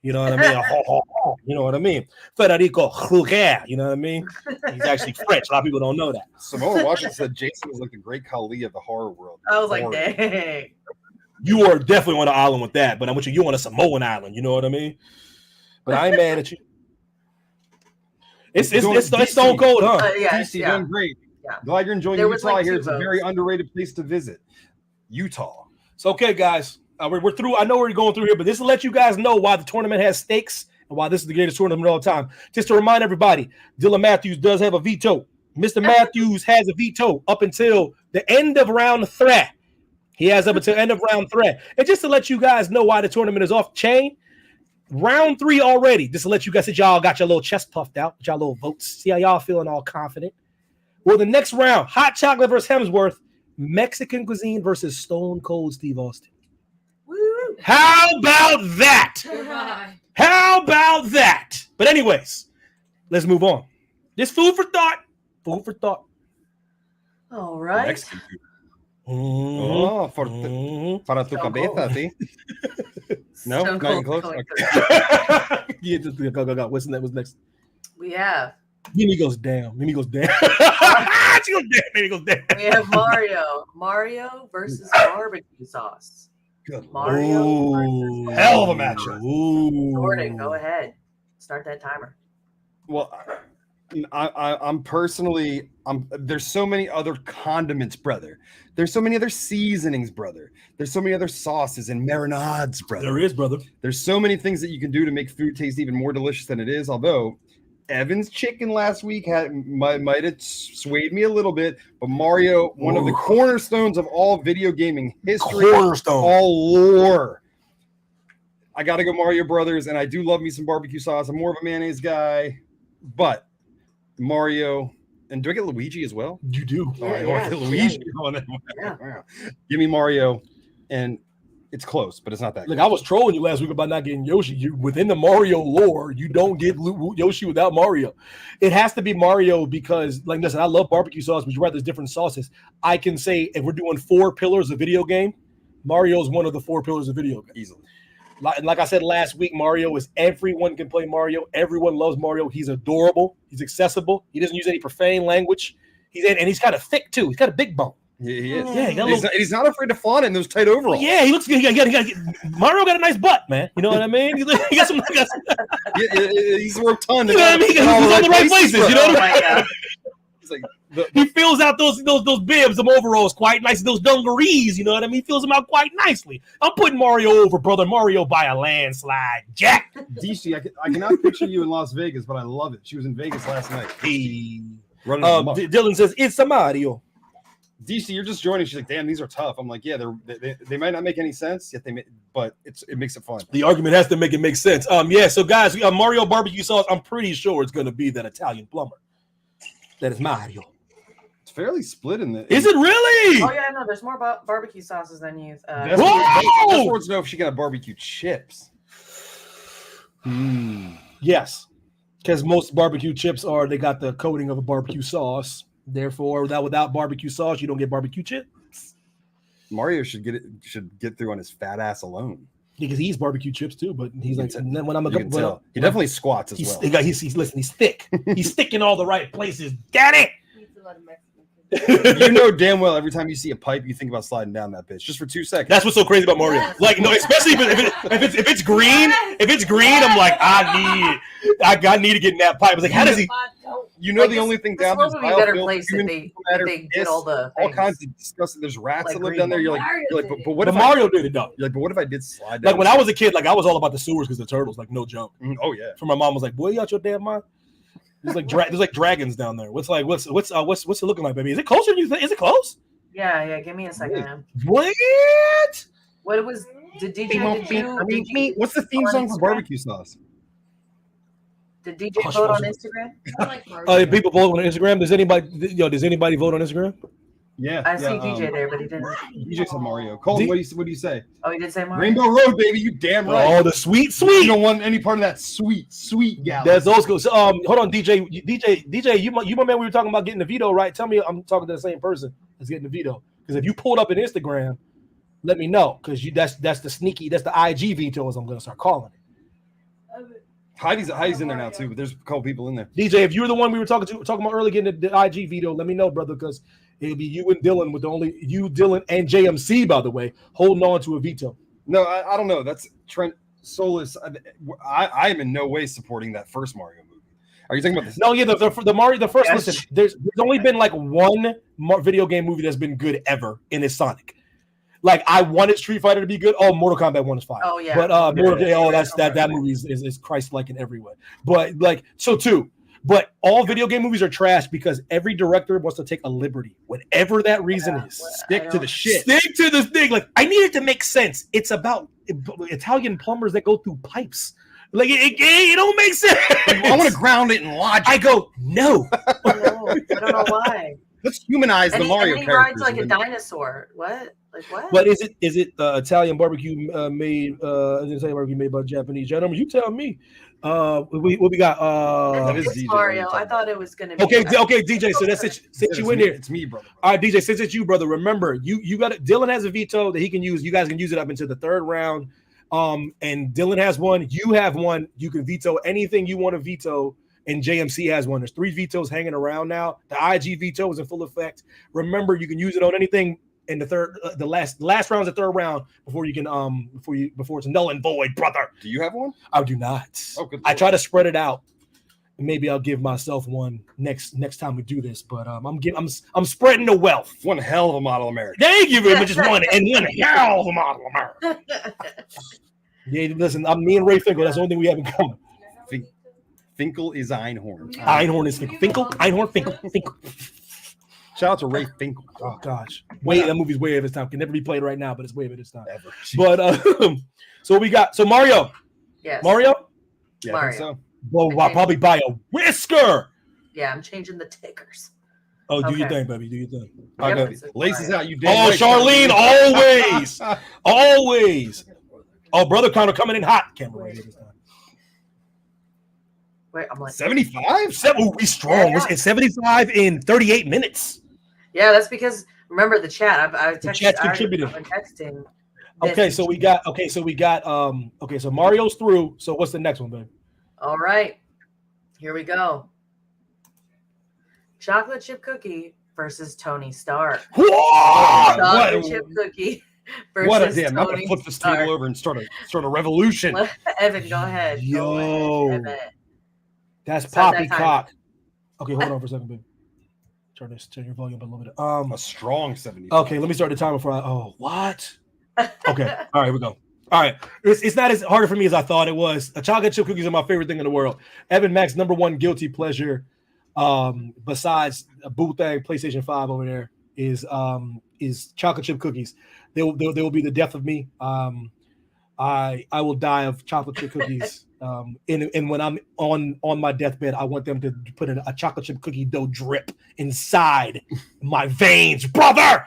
B: You know what I mean? You know what I mean? Federico Kruger. You know what I mean? He's actually French. A lot of people don't know that.
F: Samoa Washington said Jason was like the great Khali of the horror world.
G: I was like, dang.
B: You are definitely on an island with that, but I'm with you. You're on a Samoan island. You know what I mean? But I ain't mad at you. It's Stone Cold, huh?
F: DC doing great. Yeah. Glad you're enjoying Utah. Here it's a very underrated place to visit. Utah.
B: So okay, guys, we're through. I know we're going through here, but this will let you guys know why the tournament has stakes and why this is the greatest tournament of all time. Just to remind everybody, Dylan Matthews does have a veto. Mr. Matthews has a veto up until the end of round 3. He has up until end of round 3. And just to let you guys know why the tournament is off chain, round 3 already. Just to let you guys that y'all got your little chest puffed out, y'all little votes. See how y'all feeling all confident. Well, the next round, Hot Chocolate versus Hemsworth, Mexican Cuisine versus Stone Cold Steve Austin. Woo. How about that? How about that? But anyways, let's move on. Just food for thought. Food for thought.
G: All right.
F: Mexican food. Oh, para tu cabeza, sí. No, not even close. Okay.
B: Yeah, just go. What's next?
G: We have.
B: Mimi goes down. She goes down. Mimi goes down.
G: We have Mario versus barbecue sauce.
F: Good.
G: Mario versus
F: hell of a matchup.
G: Jordan, go ahead. Start that timer.
F: Well, I'm personally, there's so many other condiments, brother. There's so many other seasonings, brother. There's so many other sauces and marinades, brother.
B: There is, brother.
F: There's so many things that you can do to make food taste even more delicious than it is. Although Evan's chicken last week might have swayed me a little bit, but Mario, one of the cornerstones of all video gaming history, all lore. I got to go Mario Brothers, and I do love me some barbecue sauce. I'm more of a mayonnaise guy, but Mario, and do I get Luigi as well?
B: You do.
F: All right, I get Luigi. Yeah. Give me Mario, and it's close, but it's not that.
B: Look, I was trolling you last week about not getting Yoshi. Within the Mario lore, you don't get Yoshi without Mario. It has to be Mario because, like, listen, I love barbecue sauce, but you're right, there's different sauces. I can say if we're doing 4 pillars of video game, Mario is one of the 4 pillars of video game.
F: Easily.
B: Like I said last week, Mario is everyone can play Mario. Everyone loves Mario. He's adorable. He's accessible. He doesn't use any profane language. And he's kind of thick too. He's got a big bone.
F: Yeah, he is.
B: Yeah,
F: he's not afraid to flaunt it in those tight overalls.
B: Yeah, he looks good. Mario got a nice butt, man. You know what I mean? He got some.
F: He's rotund.
B: You know what I mean? He's on the right places. You know what I mean?
F: He's like
B: he fills out those bibs, them overalls quite nice. Those dungarees, you know what I mean? He fills them out quite nicely. I'm putting Mario over, brother. Mario by a landslide. Jack.
F: DC, I cannot picture you in Las Vegas, but I love it. She was in Vegas last night.
B: Dylan says it's a Mario.
F: DC, you're just joining. She's like, damn, these are tough. I'm like, yeah, they might not make any sense, yet but it makes it fun.
B: The argument has to make it make sense. Yeah, so guys, Mario barbecue sauce, I'm pretty sure it's gonna be that Italian plumber. That is Mario.
F: It's fairly split in the.
B: Is it really?
G: Oh yeah, no, there's more barbecue sauces than you.
F: That's wants to know if she got barbecue chips.
B: Yes, because most barbecue chips they got the coating of a barbecue sauce. Therefore, without barbecue sauce, you don't get barbecue chips.
F: Mario should get through on his fat ass alone.
B: Because he eats barbecue chips too, but he's like, and then when I'm
F: he definitely squats as well.
B: He's thick. He's thick in all the right places. Get it?
F: You know damn well every time you see a pipe, you think about sliding down that bitch just for 2 seconds.
B: That's what's so crazy about Mario. Like, no, especially if it's green. If it's green, I'm like, I need to get in that pipe. It's like, how does he?
F: You know, the only thing down there is
G: better place if they did all
F: kinds of disgusting. There's rats that live down there. You're like, but what if
B: Mario did it though?
F: You're like, but what if I did slide down?
B: Like when I was a kid, like I was all about the sewers because the turtles, like no joke.
F: Oh yeah.
B: For my mom was like, boy, you out your damn mind. There's like dragons down there. What's it looking like, baby? Is it closer than you think? Is it close?
G: Yeah. Give me a second.
B: What?
G: What was? Did DJ?
F: What's the theme song for barbecue sauce?
G: Did DJ vote on Instagram?
B: People vote on Instagram. Does anybody vote on Instagram?
F: Yeah,
G: I see DJ there, but he didn't.
F: DJ said Mario. Colton, what do you say?
G: Oh, he did say Mario.
F: Rainbow Road, baby. You damn right.
B: Oh, the sweet.
F: You don't want any part of that sweet gal.
B: That's old school. So, hold on, DJ. You my man. We were talking about getting the veto, right? Tell me I'm talking to the same person that's getting the veto. Because if you pulled up an Instagram, let me know. Because that's the IG veto, as I'm going to start calling it.
F: Heidi's in there now too, but there's a couple people in there.
B: DJ, if you're the one we were talking about early getting the IG veto, let me know, brother, because it'll be you and Dylan with Dylan and JMC, by the way, holding on to a veto.
F: No, I don't know. That's Trent Solis. I am in no way supporting that first Mario movie. Are you talking about this? No, yeah, the Mario, the first. Yes. Listen, there's only been like one video game movie that's been good ever, and it's Sonic. Like I wanted Street Fighter to be good. Oh, Mortal Kombat 1 is fire.
G: Oh yeah.
B: But that movie is Christ-like in every way. But like so too. But all video game movies are trash because every director wants to take a liberty, whatever that reason is.
F: Stick to the shit.
B: Stick to the thing. Like I need it to make sense. It's about Italian plumbers that go through pipes. Like it don't make sense.
F: I want to ground it in logic.
B: I go no.
G: I don't know why.
F: Let's humanize the Mario
G: and he
F: characters.
G: rides like a dinosaur. What? Like what?
B: But is it Italian barbecue made? Italian barbecue made by Japanese gentlemen? You tell me. What we got?
F: That is DJ.
G: Mario. I thought it was gonna be.
B: Okay, DJ. So that's it. Since you in here,
F: it's me, brother.
B: All right, DJ. Since it's you, brother. Remember, you got it. Dylan has a veto that he can use. You guys can use it up into the third round. And Dylan has one. You have one. You can veto anything you want to veto. And JMC has one. There's 3 vetoes hanging around now. The IG veto is in full effect. Remember, you can use it on anything in the third, the last round's the third round before you can before it's null and void, brother.
F: Do you have one?
B: I do not.
F: Oh, good.
B: I try to spread it out. Maybe I'll give myself one next time we do this. But I'm spreading the wealth.
F: One hell of a model America.
B: Thank you very much. Just one hell of a model America. Yeah, listen. Me and Ray Finkel. That's the only thing we have in common.
F: Finkel is Einhorn.
B: Einhorn is Finkel. Einhorn, Finkel.
F: Shout out to Ray Finkel.
B: Oh gosh, that movie's way of its time. Can never be played right now, but it's way of its time.
F: Ever.
B: But so we got Mario.
G: Yes.
B: Mario.
F: Yeah,
G: Mario.
F: I think so.
B: Well, I'll probably buy a whisker.
G: Yeah, I'm changing the tickers.
B: Oh, do your thing, baby. Do your thing.
F: Okay. Laces out. You.
B: Oh, Charlene, always, always. Oh, brother, Connor coming in hot. Can't believe it this time.
G: Wait, I'm like
F: 75?
B: Oh, we strong. Yeah. It's 75 in 38 minutes.
G: Yeah, that's because remember the chat. I texted.
B: The chat's contributed.
G: I've been texting.
B: Okay, so we got. So Mario's through. So what's the next one, babe?
G: All right, here we go. Chocolate chip cookie versus Tony Stark.
B: Whoa!
G: Chocolate chip cookie.
F: What a damn! I'm gonna flip this table over and start a revolution.
G: Evan, go ahead.
B: Yo.
G: Go ahead,
B: that's poppycock. Okay, hold on for a second, babe. Turn your volume up a little bit.
F: A strong 70.
B: Okay, let me start the timer before what? Okay, all right, here we go. All right, it's not as hard for me as I thought it was. Chocolate chip cookies are my favorite thing in the world. Evan Max, #1 guilty pleasure, besides a Boo Thang PlayStation 5 over there, is chocolate chip cookies. They will be the death of me. I will die of chocolate chip cookies. And when I'm on my deathbed, I want them to put a chocolate chip cookie dough drip inside my veins, brother.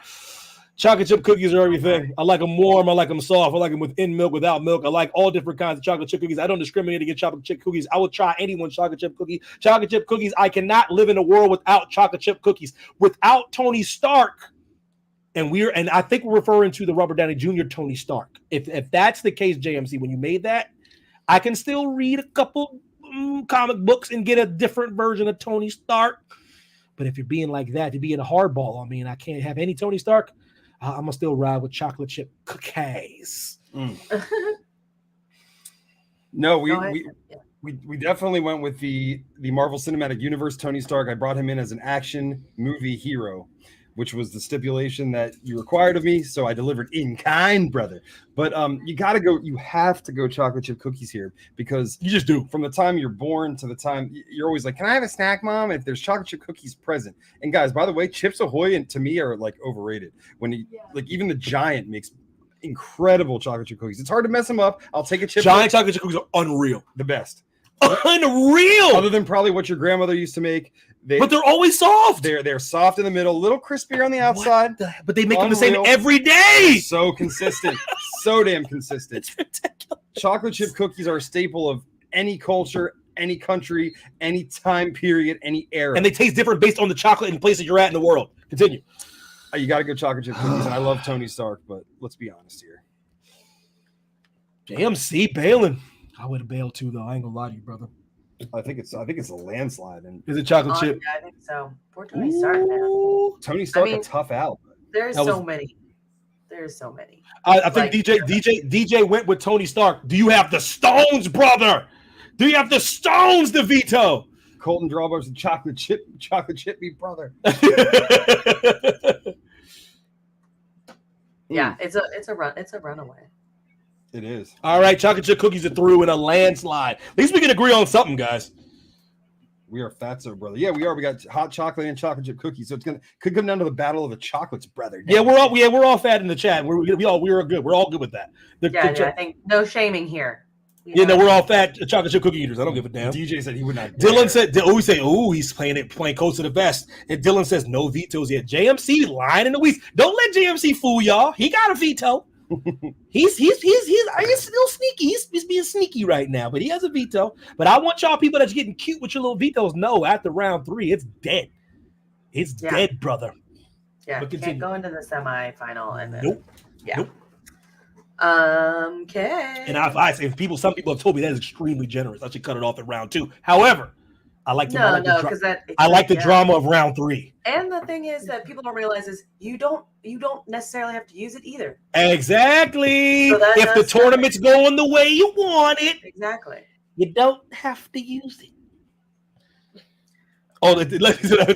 B: Chocolate chip cookies are everything. I like them warm. I like them soft. I like them within milk, without milk. I like all different kinds of chocolate chip cookies. I don't discriminate against chocolate chip cookies. I will try anyone's chocolate chip cookie. Chocolate chip cookies. I cannot live in a world without chocolate chip cookies. Without Tony Stark. And I think we're referring to the Robert Downey Jr. Tony Stark. If that's the case, JMC, when you made that, I can still read a couple comic books and get a different version of Tony Stark. But if you're being like that, you're being a hardball on me, and I can't have any Tony Stark, I'm gonna still ride with chocolate chip cookies.
F: No, we definitely went with the Marvel Cinematic Universe Tony Stark. I brought him in as an action movie hero, which was the stipulation that you required of me. So I delivered in kind, brother. But you have to go chocolate chip cookies here, because
B: you just do.
F: From the time you're born to the time you're always like, can I have a snack, Mom? If there's chocolate chip cookies present. And guys, by the way, Chips Ahoy and to me are like overrated. Like even the Giant makes incredible chocolate chip cookies. It's hard to mess them up. I'll take a chip.
B: Giant chocolate chip cookies are unreal.
F: The best.
B: Unreal.
F: Other than probably what your grandmother used to make.
B: But they're always soft.
F: They're soft in the middle, a little crispier on the outside.
B: But they make them the same every day.
F: So consistent. So damn consistent.
B: It's ridiculous.
F: Chocolate chip cookies are a staple of any culture, any country, any time period, any era.
B: And they taste different based on the chocolate and place that you're at in the world. Continue.
F: You got to go chocolate chip cookies. And I love Tony Stark, but let's be honest here.
B: JMC bailing. I would have bailed too, though. I ain't gonna lie to you, brother.
F: I think it's a landslide. And
B: is it chocolate chip?
G: Yeah, I think so. Poor Tony Stark, man.
F: Tony Stark, a tough out.
G: There's so many. There's so many.
B: I think DJ went with Tony Stark. Do you have the stones, brother? Do you have the stones to veto?
F: Colton Drawbars and chocolate chip me, brother.
G: Yeah, it's a runaway.
F: It is.
B: All right, chocolate chip cookies are through in a landslide. At least we can agree on something, guys.
F: We are fatso, brother. Yeah, we are. We got hot chocolate and chocolate chip cookies, so could come down to the battle of the chocolates, brother.
B: Yeah, we're all fat in the chat. We're all good with that.
G: I think no shaming here.
B: We're all fat chocolate chip cookie eaters. I don't give a damn.
F: DJ said he would not.
B: Dylan said, he's playing close to the vest. And Dylan says no vetoes yet. JMC lying in the weeds. Don't let JMC fool y'all. He got a veto. He's still sneaky. He's being sneaky right now, but he has a veto. But I want y'all people that's getting cute with your little vetoes. No, after round 3, it's dead. It's dead, brother.
G: Yeah, can't go into the semifinal and then.
B: Nope.
G: Yeah.
B: Nope.
G: Okay.
B: And some people have told me that is extremely generous. I should cut it off at round 2. However, I like the drama of round 3.
G: And the thing is that people don't realize is you don't necessarily have to use it either.
B: Exactly. So if the tournament's going the way you want it,
G: exactly,
B: you don't have to use it. Oh,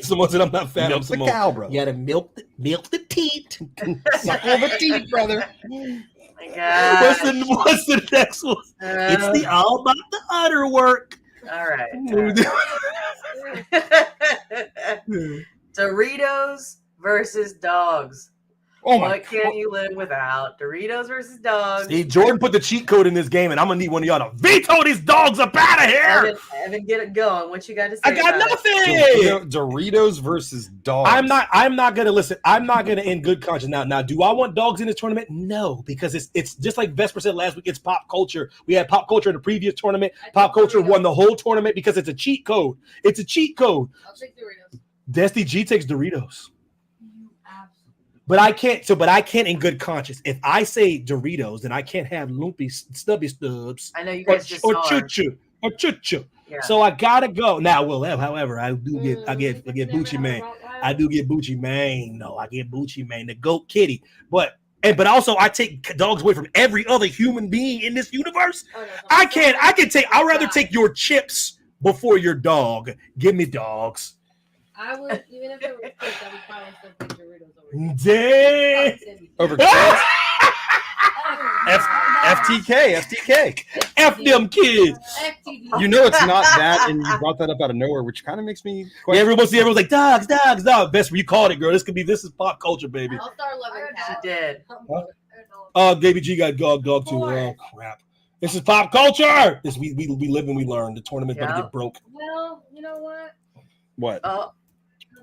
B: someone said I'm not fat.
F: Milk the cow, brother.
B: You gotta milk the teat.
F: Suckle the teat, brother.
G: Oh my God.
B: What's the next one? It's all about the udder work.
G: All right. Doritos versus dogs. What can you live without? Doritos versus dogs.
B: See, Jordan put the cheat code in this game, and I'm gonna need one of y'all to veto these dogs up out of here.
G: Evan, get it going. What you got to say?
B: I got nothing.
F: Doritos versus dogs.
B: I'm not gonna listen. I'm not gonna in good conscience now. Now, do I want dogs in this tournament? No, because it's just like Vesper said last week. It's pop culture. We had pop culture in the previous tournament. Pop culture won the whole tournament because it's a cheat code. It's a cheat code.
H: I'll take Doritos.
B: Dusty G takes Doritos. But I can't in good conscience. If I say Doritos, then I can't have lumpy stubby stubs.
G: I know you guys just
B: or choo-choo. Yeah. So I gotta go. Now, however, I get Bucci Mane. I do get Bucci Mane. No, I get Bucci Mane, the goat kitty. But also I take dogs away from every other human being in this universe. Oh, no, I'd rather take your chips before your dog. Give me dogs.
H: I would, even if it was kids, I would probably still pick Doritos over.
B: Dang.
F: Over chips. FTK.
B: F them kids.
H: FTD.
F: You know it's not that, and you brought that up out of nowhere, which kind of makes me
B: Yeah,
F: question.
B: everyone's like dogs. Best you called it, girl. This is pop culture, baby.
H: I'll start loving
G: She
H: cats.
G: did.
B: Oh, Baby G got dog too. Oh crap. This is pop culture. This we live and we learn. The tournament's about to get broke.
H: Well, you know what?
F: What?
G: Oh,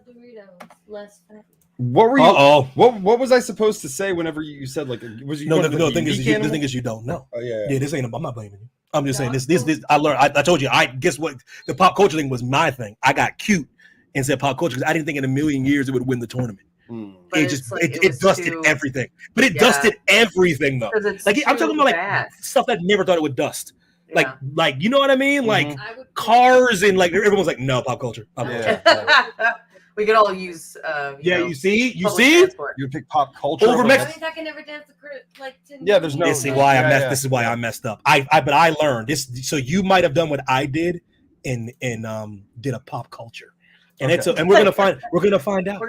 H: Doritos. Less fatty.
F: What were you?
B: Uh-oh.
F: What was I supposed to say whenever you said like? Was you
B: No,
F: one of
B: the
F: the
B: thing is,
F: unique
B: the thing
F: animals?
B: is, you don't know.
F: Oh yeah.
B: Yeah, this ain't. I'm not blaming you. I'm just saying this. I learned. I told you. I guess what the pop culture thing was my thing. I got cute and said pop culture because I didn't think in a million years it would win the tournament.
G: but
B: It
G: it's
B: just
G: like,
B: it
G: was
B: dusted
G: too-
B: everything, but it
G: Yeah.
B: dusted everything though.
G: 'cause it's
B: Like I'm
G: too
B: talking about like
G: fast.
B: stuff that I never thought it would dust. Like you know what I mean? Like
F: Mhm.
H: I would
B: cars and like everyone's like no pop culture. Pop culture.
F: Yeah.
G: We could all use.
B: Yeah,
G: know,
B: you see,
G: public transport.
F: You would pick pop culture
B: Over
F: over
B: Mex-
H: That means I can never dance the like.
F: Yeah, there's no-
B: This is why
F: Yeah,
B: I messed.
F: yeah.
B: This is why I messed up. But I learned this. So you might have done what I did and did a pop culture, and
F: Okay.
B: it's and we're gonna find out.
G: We're gonna find out.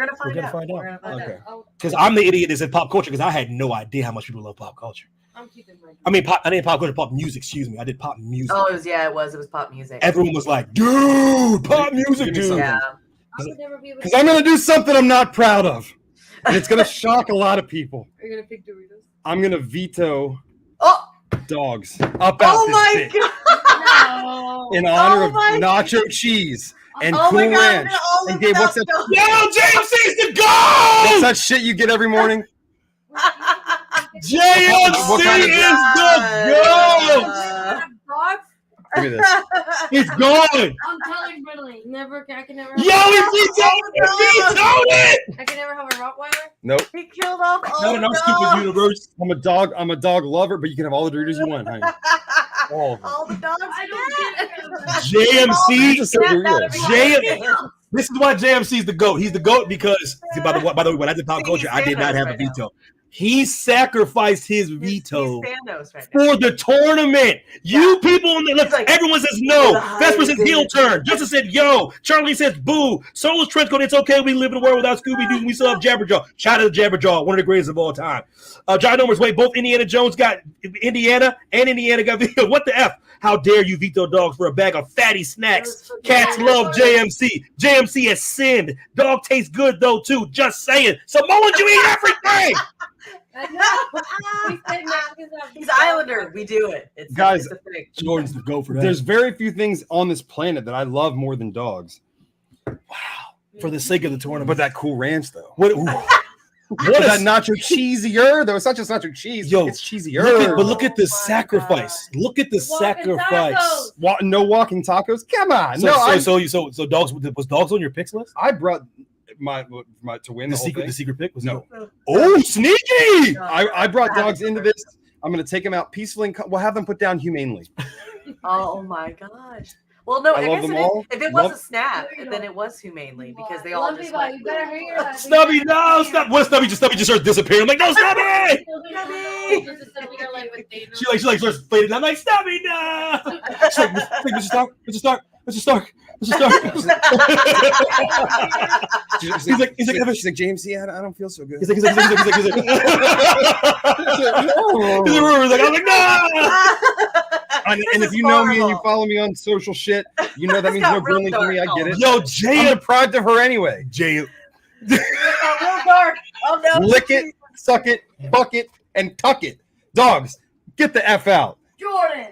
B: Okay. Because I'm the idiot that said pop culture because I had no idea how much people love pop culture.
H: I'm keeping my.
B: I mean, I didn't pop culture, pop music. Excuse me, I did pop music.
G: Oh, it was pop music.
B: Everyone was like, "Dude, pop music,
F: Give me
B: dude."
F: something.
G: Yeah.
H: I would never be able
F: Because I'm gonna do something I'm not proud of, and it's gonna shock a lot of people.
H: Are you gonna pick Doritos?
F: I'm gonna veto
G: Oh,
F: dogs up out
G: oh
F: this
G: my
F: bitch
G: god!
H: No.
F: in honor
G: Oh
F: of
G: my
F: nacho cheese and
G: Oh
F: Cool
G: my god!
F: Ranch.
G: All
F: And
G: of
F: Gabe,
G: that
F: what's that?
G: stuff.
B: Yo, JMC's the
F: What's
B: goal.
F: that shit you get every morning?
B: JMC
F: What kind of-
B: is the goal.
H: Dogs?
F: Give me this.
B: It's gone.
H: I'm telling Brittany. I can never.
B: Yo, it's it.
H: I can never have a Rottweiler.
F: Nope.
G: He killed off all
B: Not in
G: the
B: our stupid
G: dogs.
B: universe.
F: I'm a dog lover, but you can have all the Doritos you want, honey. All of them.
G: All the dogs.
H: I don't get it.
B: JMC.
F: Just say Doritos.
B: JM This is why JMC is the GOAT. He's the GOAT because, see, by the way, when I did pop culture, I did not have a veto. He sacrificed his veto
G: He's Thanos right now.
B: for the tournament. You people, look,
G: like,
B: everyone says no.
G: the
B: Vesper says
G: highest
B: heel
G: bid.
B: turn. Justin said yo. Charlie says boo. Solo's trench coat. It's okay. We live in a world without Scooby Doo. We still have Jabberjaw. Shout out to Jabberjaw, one of the greatest of all time. John Nomer's way. Both Indiana Jones got Indiana and Indiana got vetoed. What the F? How dare you veto dogs for a bag of fatty snacks? Cats love JMC. JMC has sinned. Dog tastes good though too. Just saying. Samoans, you eat everything.
H: I know. We said Mexicans have
G: He's Islander. We do it. It's
F: Guys,
G: it's a thing.
B: Jordan's the go for that.
F: There's very few things on this planet that I love more than dogs.
B: For the sake of the tournament.
F: But that Cool Ranch, though.
B: What
F: What is that nacho cheesier, though? It's not just nacho cheese.
B: Yo,
F: it's cheesier.
B: look at the
G: my
B: sacrifice. Look at the
H: Walking
B: sacrifice.
F: No walking tacos. Come on.
B: So dogs was dogs on your picks list?
F: I brought my to win
B: The
F: the whole
B: secret,
F: thing.
B: the secret pick was
F: No.
B: Oh, sneaky!
F: I brought dogs into this. I'm going to take them out peacefully. And we'll have them put down humanely.
G: Oh my gosh. Well, no,
F: I
G: I
F: love
G: guess
F: them
G: it is,
F: all.
G: if it
F: Love-
G: was a snap, then it was humanely because they all
H: One
G: just
H: people,
G: went.
H: you better hurry your ass.
B: Stubby, no, stop! What Stubby just starts disappearing? I'm like, no, Stubby! She starts fading. I'm like, Stubby, no! She's like, Mr. Stark, Mr. Stark, Mr. Stark, Mr. Stark. He's like,
F: she's like, James, yeah, I don't feel so good.
B: he's like, I'm like, no!
F: And
G: This
F: if
G: is
F: you know me and you
G: horrible.
F: follow me on social shit, you know that
G: This
F: means
G: got
F: no
G: real
F: bullying for me. I
G: dark.
F: get it.
B: Yo,
F: I'm
B: Jay,
F: deprived of her anyway.
B: Jay,
G: Real dark. Oh no.
F: Lick it, suck it, buck it, and tuck it. Dogs, get the F out.
H: Jordan.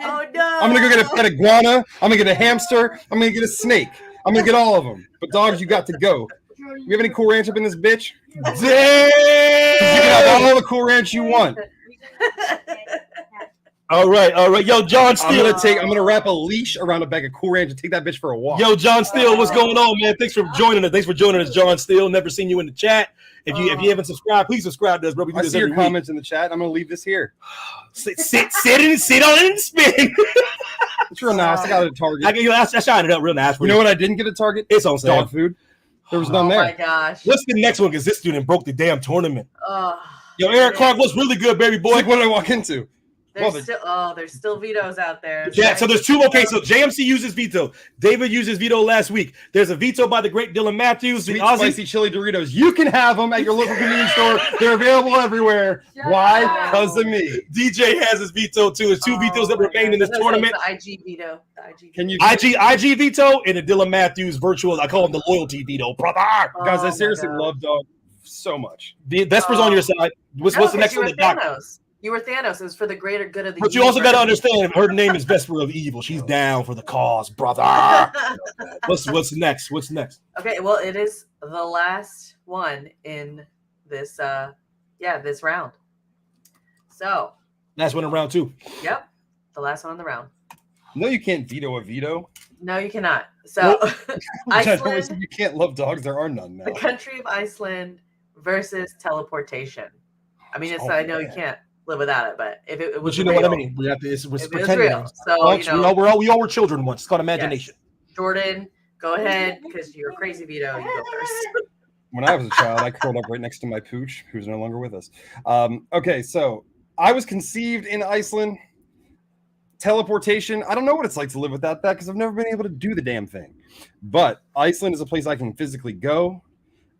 G: Oh no.
F: I'm gonna go get a pet iguana. I'm gonna get a hamster. I'm gonna get a snake. I'm gonna get all of them. But dogs, you got to go. You have any Cool Ranch up in this bitch? You can have
B: damn!
F: all the Cool Ranch you want.
B: All right. Yo, John Steele.
F: I'm gonna wrap a leash around a bag of Cool Ranch and take that bitch for a walk.
B: Yo, John Steele, what's going on, man? Thanks for joining us. John Steele. Never seen you in the chat. If you haven't subscribed, please subscribe to us, bro. We do
F: I
B: this
F: see your
B: every week.
F: comments in the chat. I'm gonna leave this here.
B: Sit on it and spin.
F: It's real nice. I got it at Target.
B: I shined it up real nice for
F: You know what I didn't get at Target?
B: It's on sale.
F: Dog food. There was none
G: Oh my
F: there.
G: gosh.
B: What's the next one? Because this student broke the damn tournament.
G: Oh,
B: Yo, Eric Clark, what's really good, baby
F: Boy,
B: boy?
F: what did I walk into?
G: There's still vetoes out there.
B: Yeah, so there's two. Okay, so JMC uses veto. David uses veto last week. There's a veto by the great Dylan Matthews.
F: Sweet spicy chili Doritos. You can have them at your local convenience store. They're available everywhere. Why? Because of me.
B: DJ has his veto too. There's two vetoes that remain in this tournament.
G: The IG veto.
F: Can you
B: IG veto and the Dylan Matthews virtual? I call him the loyalty veto, brother.
F: Guys, I seriously love dog so much.
B: Vesper's on your side. What's the next one? The doctor.
G: You were Thanos. It was for the greater good of the
B: But you also got to understand, her name is Vesper of Evil. She's down for the cause, brother. What's next? What's next?
G: Okay, well, it is the last one in this this round. So
B: last one in round 2.
G: Yep, the last one in the round.
F: No, you can't veto a veto.
G: No, you cannot. So
F: Iceland, you can't love dogs. There are none now.
G: The country of Iceland versus teleportation. I mean, I know you can't live without it, but if it was,
B: but you know
G: real,
B: what I mean. We have to. It's pretending.
G: Real. So
B: we all were children once. It's called imagination.
G: Yes. Jordan, go ahead because you're a crazy veto. You go first.
F: When I was a child, I curled up right next to my pooch, who's no longer with us. Okay, so I was conceived in Iceland. Teleportation. I don't know what it's like to live without that because I've never been able to do the damn thing. But Iceland is a place I can physically go.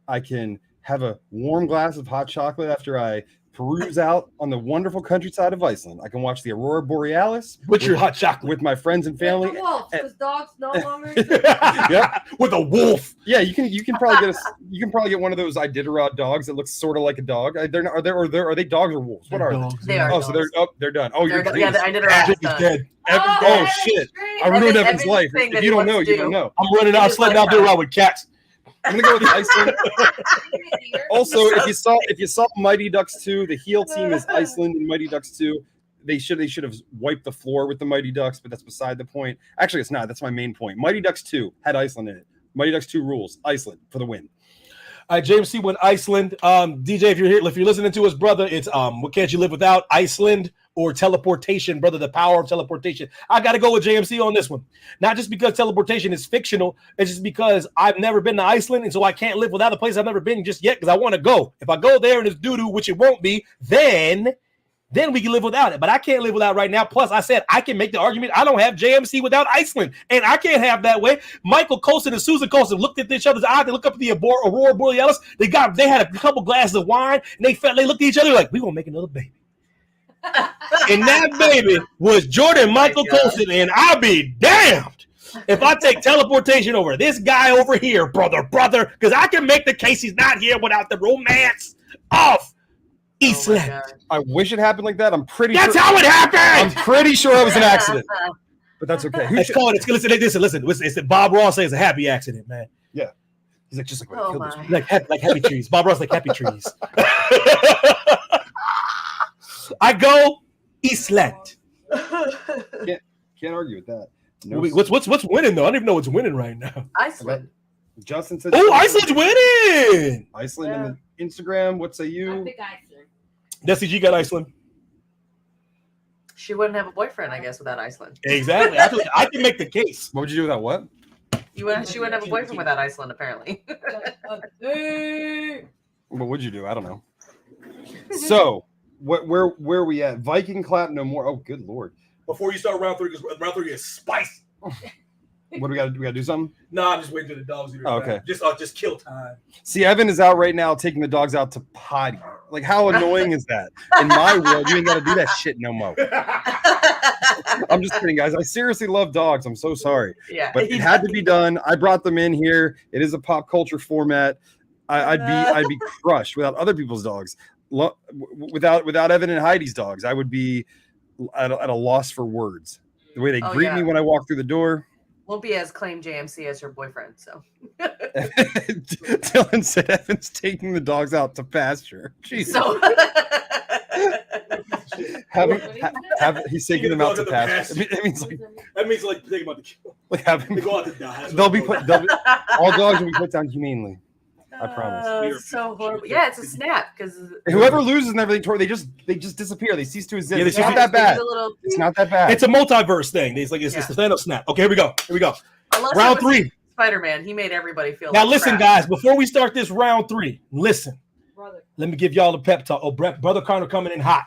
F: I can have a warm glass of hot chocolate after I peruse out on the wonderful countryside of Iceland. I can watch the Aurora Borealis
B: with your hot chocolate
F: with my friends and family.
H: With the wolf, because dogs no longer.
F: Yep.
B: With a wolf.
F: Yeah, you can probably get one of those Iditarod dogs that looks sort of like a dog. Are they dogs or wolves? What are they?
G: They are.
F: So they're done. Oh, you're
G: yeah, the Iditarod
B: is dead.
F: Oh shit! I ruined Evan's life. If you don't know, you don't know.
B: I'm running out, sledding out there around with cats.
F: I'm gonna go with Iceland. Also, if you saw Mighty Ducks 2, the heel team is Iceland in Mighty Ducks 2. They should have wiped the floor with the Mighty Ducks, but that's beside the point. Actually, it's not. That's my main point. Mighty Ducks 2 had Iceland in it. Mighty Ducks 2 rules. Iceland for the win.
B: All right, James C. went Iceland. DJ, if you're listening to us, brother, it's what can't you live without? Iceland or teleportation, brother, the power of teleportation. I got to go with JMC on this one. Not just because teleportation is fictional, it's just because I've never been to Iceland, and so I can't live without a place I've never been just yet because I want to go. If I go there and it's doo-doo, which it won't be, then we can live without it. But I can't live without it right now. Plus, I said I can make the argument I don't have JMC without Iceland, and I can't have that way. Michael Coulson and Susan Coulson looked at each other's eyes. They looked up at the Aurora Borealis. They had a couple glasses of wine, and they looked at each other like, we gonna make another baby. And that baby was Jordan Michael Coulson, and I'll be damned if I take teleportation over this guy over here, brother, because I can make the case he's not here without the romance of Iceland.
F: I wish it happened like that. I'm pretty
B: That's
F: sure.
B: how it happened.
F: I'm pretty sure it was an accident, but that's okay.
B: Listen. Bob Ross says it's a happy accident, man.
F: Yeah, he's like just like
B: like happy trees. Bob Ross like happy trees. I go Iceland.
F: Can't argue with that. No,
B: what's winning though? I don't even know what's winning right now.
G: Iceland.
F: Justin said.
B: Oh, Iceland's winning.
F: Iceland in the Instagram. What say you?
H: I think Iceland.
B: Desi G got Iceland.
G: She wouldn't have a boyfriend, I guess, without Iceland.
B: Exactly. I can make the case.
F: What would you do without what?
G: She wouldn't have a boyfriend without Iceland, apparently.
F: What would you do? I don't know. So, where are we at? Viking clap no more. Oh, good lord!
B: Before you start round 3, because round 3 is spicy.
F: What do we got to do? Something?
B: No, I'm just waiting for the dogs.
F: Oh, okay.
B: Just kill time.
F: See, Evan is out right now taking the dogs out to potty. Like, how annoying is that? In my world, you ain't got to do that shit no more. I'm just kidding, guys. I seriously love dogs. I'm so sorry.
G: Yeah,
F: but it had to be done. I brought them in here. It is a pop culture format. I'd be crushed without other people's dogs. Without Evan and Heidi's dogs, I would be at a loss for words. The way they greet me when I walk through the door.
G: Won't be as claimed JMC as her boyfriend, so.
F: Dylan said Evan's taking the dogs out to pasture. Jesus.
G: So
F: he's taking them out to pasture. That means like taking them out to kill. Like having they go out to die. All dogs will be put down humanely. I promise.
G: So horrible. Yeah, it's a snap because
F: whoever loses and everything, they just disappear. They cease to exist. Yeah, it's not that bad. It's not that bad.
B: It's a multiverse thing. It's the Thanos snap. Okay, here we go.
G: Unless
B: round 3.
G: Spider-Man. He made everybody feel.
B: Now listen, guys. Before we start this round 3, listen. Brother. Let me give y'all a pep talk. Oh, Brother Connor coming in hot.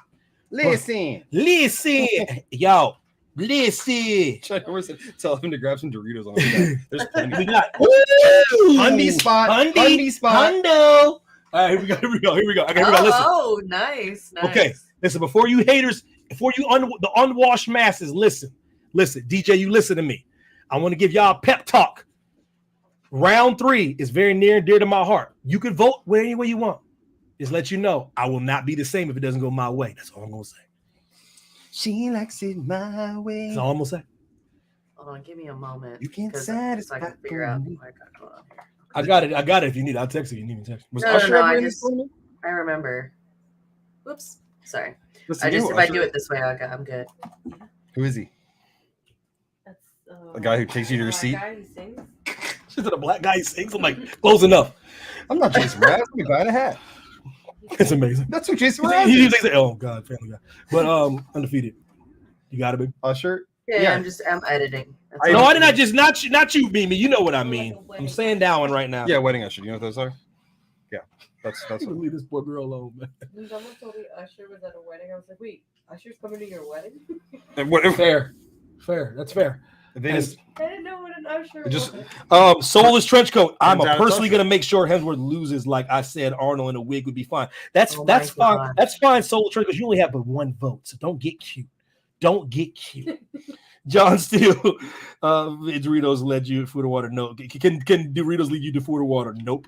F: Listen.
B: Yo, listen.
F: Tell him to grab some Doritos on the There's plenty.
B: We got
F: Hundy spot.
B: Hundy
F: spot.
B: Hundo. All right, here we go. Okay, here we go. Listen.
G: Oh, nice.
B: Okay, listen. Before you haters, before you the unwashed masses, listen. DJ, you listen to me. I want to give y'all a pep talk. Round 3 is very near and dear to my heart. You can vote any way you want. Just let you know, I will not be the same if it doesn't go my way. That's all I'm gonna say.
F: She likes it my way.
B: That's all I'm gonna say.
G: Hold on, give me a moment.
F: You can't
G: so I can figure out what I got going on here.
B: I got it if you need it. I'll text it. You need me to text.
G: No, I remember. Whoops. Sorry. If I do it this way, I'm good.
F: Who is he?
H: That's
F: the guy who takes you to your seat.
H: Guy who sings.
B: She's the black guy who sings. I'm like, close enough.
F: I'm not Jason Mraz. I'm a guy in a hat.
B: It's amazing.
F: That's what Jason Mraz
B: He
F: is.
B: say, oh God, Family Guy. But undefeated. You got it, baby.
F: Usher.
G: Yeah, I'm editing.
B: No, I did not just not you, Mimi. You know what I mean. I'm saying that one right now.
F: Yeah, wedding Usher. Do you know what those are? Yeah, that's.
B: Leave this poor girl alone, man.
H: When someone told me Usher was at a wedding, I was like, wait, Usher's coming to your wedding?
B: Fair. That's fair.
H: I didn't know what an Usher was.
B: Soulless trench coat. I'm
F: Turns out
B: personally
F: it's
B: gonna make sure Hemsworth loses. Like I said, Arnold in a wig would be fine. That's fine.
G: God.
B: That's fine. Soulless trench, because you only have but one vote, so don't get cute. John Steele, Doritos led you to food or water. No. Can Doritos lead you to food or water? Nope.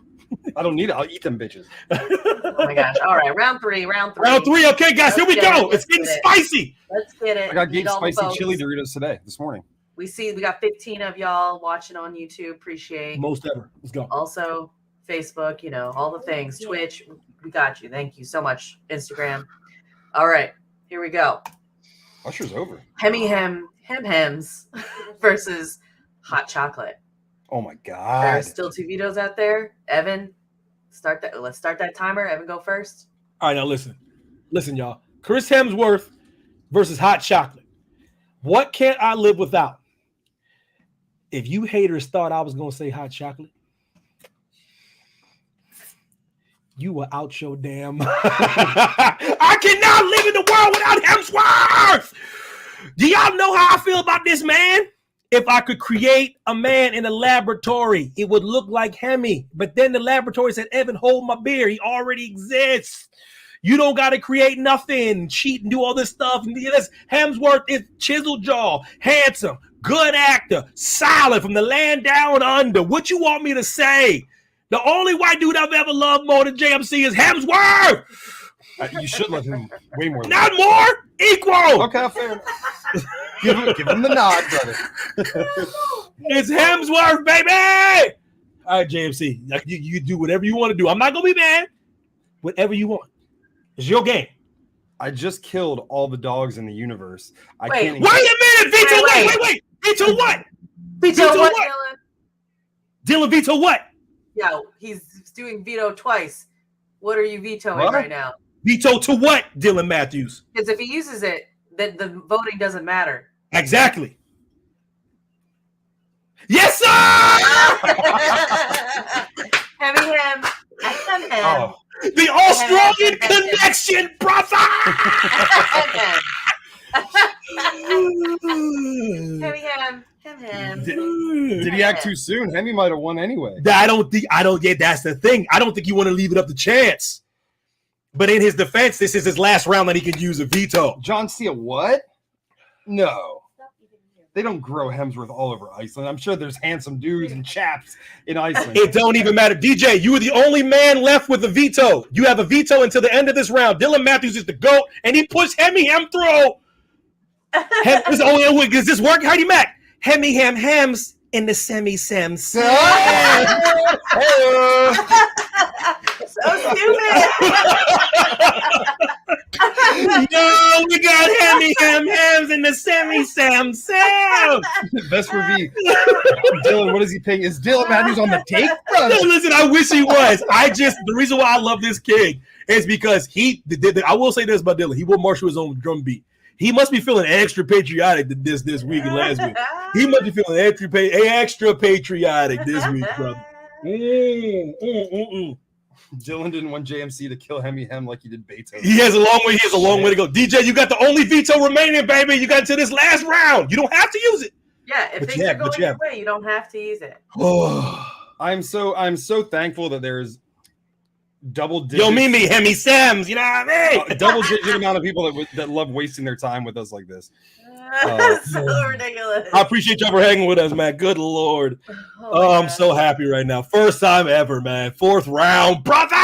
F: I don't need it. I'll eat them bitches.
G: Oh my gosh. All right, round three.
B: Round 3. Okay, guys, here we go. It's getting spicy.
G: Let's get it.
F: I got
G: Need
F: Gabe
G: all the
F: spicy
G: votes.
F: chili Doritos this morning.
G: We got 15 of y'all watching on YouTube. Appreciate.
B: Most ever. Let's go.
G: Also, Facebook, all the things. Twitch, we got you. Thank you so much. Instagram. All right, here we go.
F: Usher's over.
G: Hems versus hot chocolate.
F: Oh my
G: There
F: God.
G: are still 2 vetoes out there. Evan, let's start that timer. Evan, go first.
B: All right, now listen, y'all. Chris Hemsworth versus hot chocolate. What can't I live without? If you haters thought I was gonna say hot chocolate, you were out your damn. I cannot live in the world without Hemsworth. Do y'all know how I feel about this man? If I could create a man in a laboratory, it would look like Hemi. But then the laboratory said, Evan, hold my beer. He already exists. You don't got to create nothing, cheat and do all this stuff. Hemsworth is chisel jaw, handsome, good actor, solid from the land down under. What you want me to say? The only white dude I've ever loved more than JMC is Hemsworth.
F: You should love him way more.
B: Not more, equal.
F: Okay, fair enough. give him the nod, brother.
B: It's Hemsworth, baby. All right, JMC, you do whatever you want to do. I'm not gonna be mad. Whatever you want. It's your game.
F: I just killed all the dogs in the universe.
G: Wait
B: a minute, Vito. Wait. Vito what?
G: Veto what,
B: Dylan veto what?
G: Yeah, he's doing veto twice. What are you vetoing right now?
B: Veto to what, Dylan Matthews?
G: Because if he uses it, then the voting doesn't matter.
B: Exactly. Yes, sir!
G: Heavy him.
F: Oh.
B: The Australian connection, brother!
G: Heavy him.
F: Did he act too soon? Hemi might have won anyway.
B: Yeah, that's the thing. I don't think you want to leave it up to chance. But in his defense, this is his last round that he can use a veto.
F: John Cena, what? No. They don't grow Hemsworth all over Iceland. I'm sure there's handsome dudes and chaps in Iceland.
B: It don't even matter. DJ, you are the only man left with a veto. You have a veto until the end of this round. Dylan Matthews is the GOAT, and he pushed Hem through. Does this work? Heidi Mac. Hems in the semi-sems.
G: So stupid.
B: No, we got Hems in the semi-sems.
F: Best review. Dylan, what is he paying? Is Dylan Matthews on the tape?
B: No, listen, I wish he was. The reason why I love this kid is because I will say this about Dylan. He will marshal his own drum beat. He must be feeling extra patriotic this week and last week. He must be feeling extra patriotic this week, brother.
F: Dylan didn't want JMC to kill Hemi Hem like he did Beethoven.
B: He has a long way. He has a long way to go. DJ, you got the only veto remaining, baby. You got to this last round. You don't have to use it.
G: Yeah, if things are going your way, you don't have to use it.
B: Oh,
F: I'm so thankful that there's double digit.
B: Yo, Mimi, Hemi Sams. You know what I mean?
F: A double digit amount of people that love wasting their time with us like this.
G: So ridiculous.
B: I appreciate y'all for hanging with us, man. Good Lord. Oh, I'm so happy right now. First time ever, man. 4th round, brother.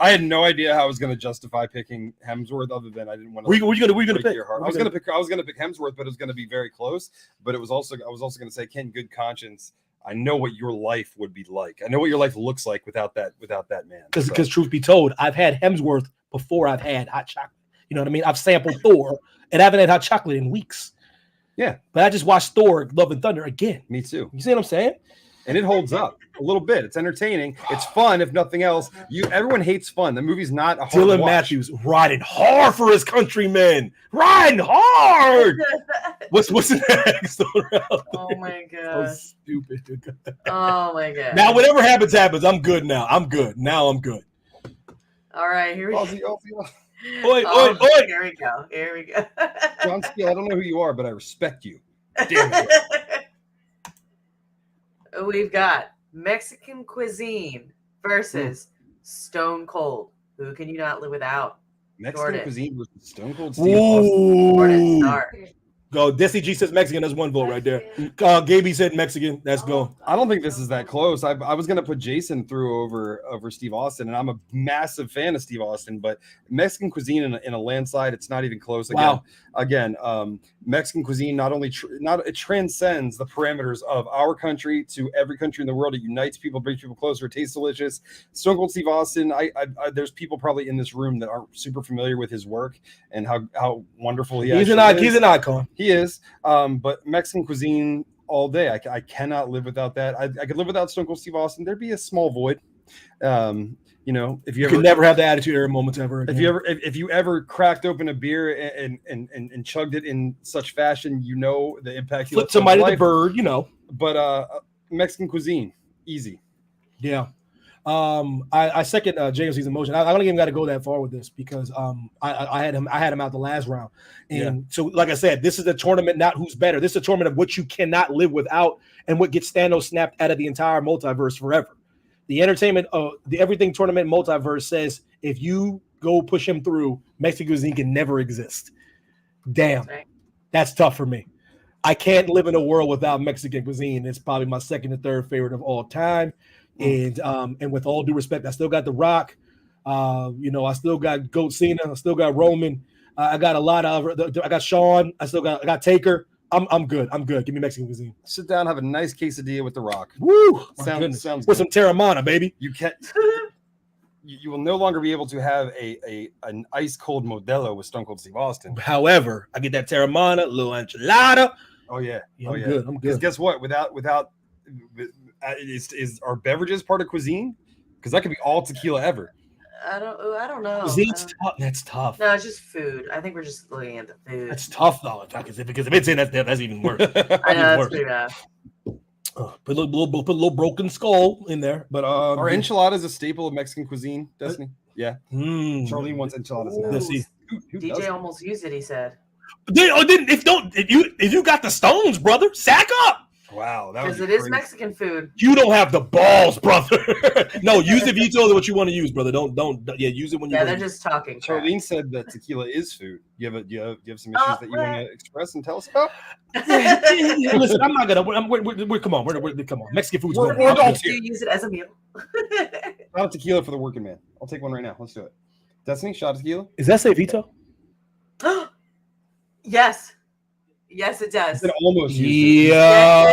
F: I had no idea how I was going to justify picking Hemsworth, other than I didn't want to.
B: We gonna pick
F: your heart. I was going to pick Hemsworth, but it was going to be very close. But I was also going to say, Ken, good conscience. I know what your life would be like. I know what your life looks like without that man.
B: Because truth be told, I've had Hemsworth before I've had hot chocolate. You know what I mean? I've sampled Thor, and I haven't had hot chocolate in weeks.
F: Yeah,
B: but I just watched Thor: Love and Thunder again.
F: Me too.
B: You see what I'm saying?
F: And it holds up a little bit. It's entertaining. It's fun, if nothing else. Everyone hates fun. The movie's not a hard
B: Dylan
F: watch.
B: Matthews riding hard for his countrymen. Riding hard. What's next?
G: Oh my god.
B: So stupid.
G: Oh my god.
B: Now whatever happens. I'm good now. I'm good. Now I'm good.
G: All right, here we go.
B: Oi.
G: Here we go.
F: John Steele, I don't know who you are, but I respect you. Damn it.
G: We've got Mexican cuisine versus Stone Cold. Who can you not live without?
F: Mexican cuisine versus Stone Cold Steve Austin.
G: Jordan Stark.
B: Go. Desi G says Mexican. That's one vote right there. Gaby said Mexican. Let's go.
F: I don't think this is that close. I was going to put Jason through over Steve Austin, and I'm a massive fan of Steve Austin, but Mexican cuisine in a landslide, it's not even close. Again, Mexican cuisine it transcends the parameters of our country to every country in the world. It unites people, brings people closer. It tastes delicious. Stone Cold Steve Austin. There's people probably in this room that aren't super familiar with his work and how wonderful he is.
B: He's an icon.
F: He is. But Mexican cuisine all day. I cannot live without that. I could live without Stone Cold Steve Austin. There'd be a small void. If you
B: could never have the attitude era moments ever again.
F: If you ever cracked open a beer and chugged it in such fashion, the impact.
B: Flip somebody the bird,
F: But Mexican cuisine, easy.
B: Yeah. I second James's emotion. I don't even got to go that far with this because I had him out the last round, and so like I said, this is a tournament not who's better. This is a tournament of what you cannot live without and what gets Thanos snapped out of the entire multiverse forever. The entertainment, the everything tournament multiverse says if you go push him through, Mexican cuisine can never exist. Damn, that's tough for me. I can't live in a world without Mexican cuisine. It's probably my second and third favorite of all time. And with all due respect, I still got The Rock. I still got Goat Cena. I still got Roman. I got a lot of. I got Shawn. I got Taker. I'm good. Give me Mexican cuisine.
F: Sit down, have a nice quesadilla with The Rock.
B: Woo!
F: Sounds
B: with some Terramana, baby.
F: You can't. You will no longer be able to have an ice cold Modelo with Stone Cold Steve Austin.
B: However, I get that Terramana, little enchilada.
F: Oh yeah,
B: I'm good. I'm good.
F: Guess what? Without is our beverages part of cuisine? Because that could be all tequila ever.
G: I don't know.
B: Cuisine's tough. That's tough.
G: No, it's just food. I think we're just looking at the food.
B: That's tough though, because if it's in, that's even worse.
G: I know that's pretty bad.
B: Put a little broken skull in there, but
F: are enchiladas a staple of Mexican cuisine, Destiny? Yeah. Charlene wants enchiladas now.
B: Let's see.
F: Who
G: DJ almost used it. He said.
B: If you got the stones, brother, sack up.
F: Wow,
G: because it is Mexican food.
B: You don't have the balls, brother. No, use the veto of what you want to use, brother. Don't. Use it when you.
G: Yeah, they're just talking.
F: Charlene said that tequila is food. You have some issues that you want to express and tell us about?
B: Listen, I'm not gonna. We're come on. Come on. Mexican food's
G: we're adults here. Use it as a meal.
F: Shot of tequila for the working man. I'll take one right now. Let's do it. Destiny, shot of tequila.
B: Is that say veto?
G: Yes. Yes, it does.
F: It almost
B: yeah.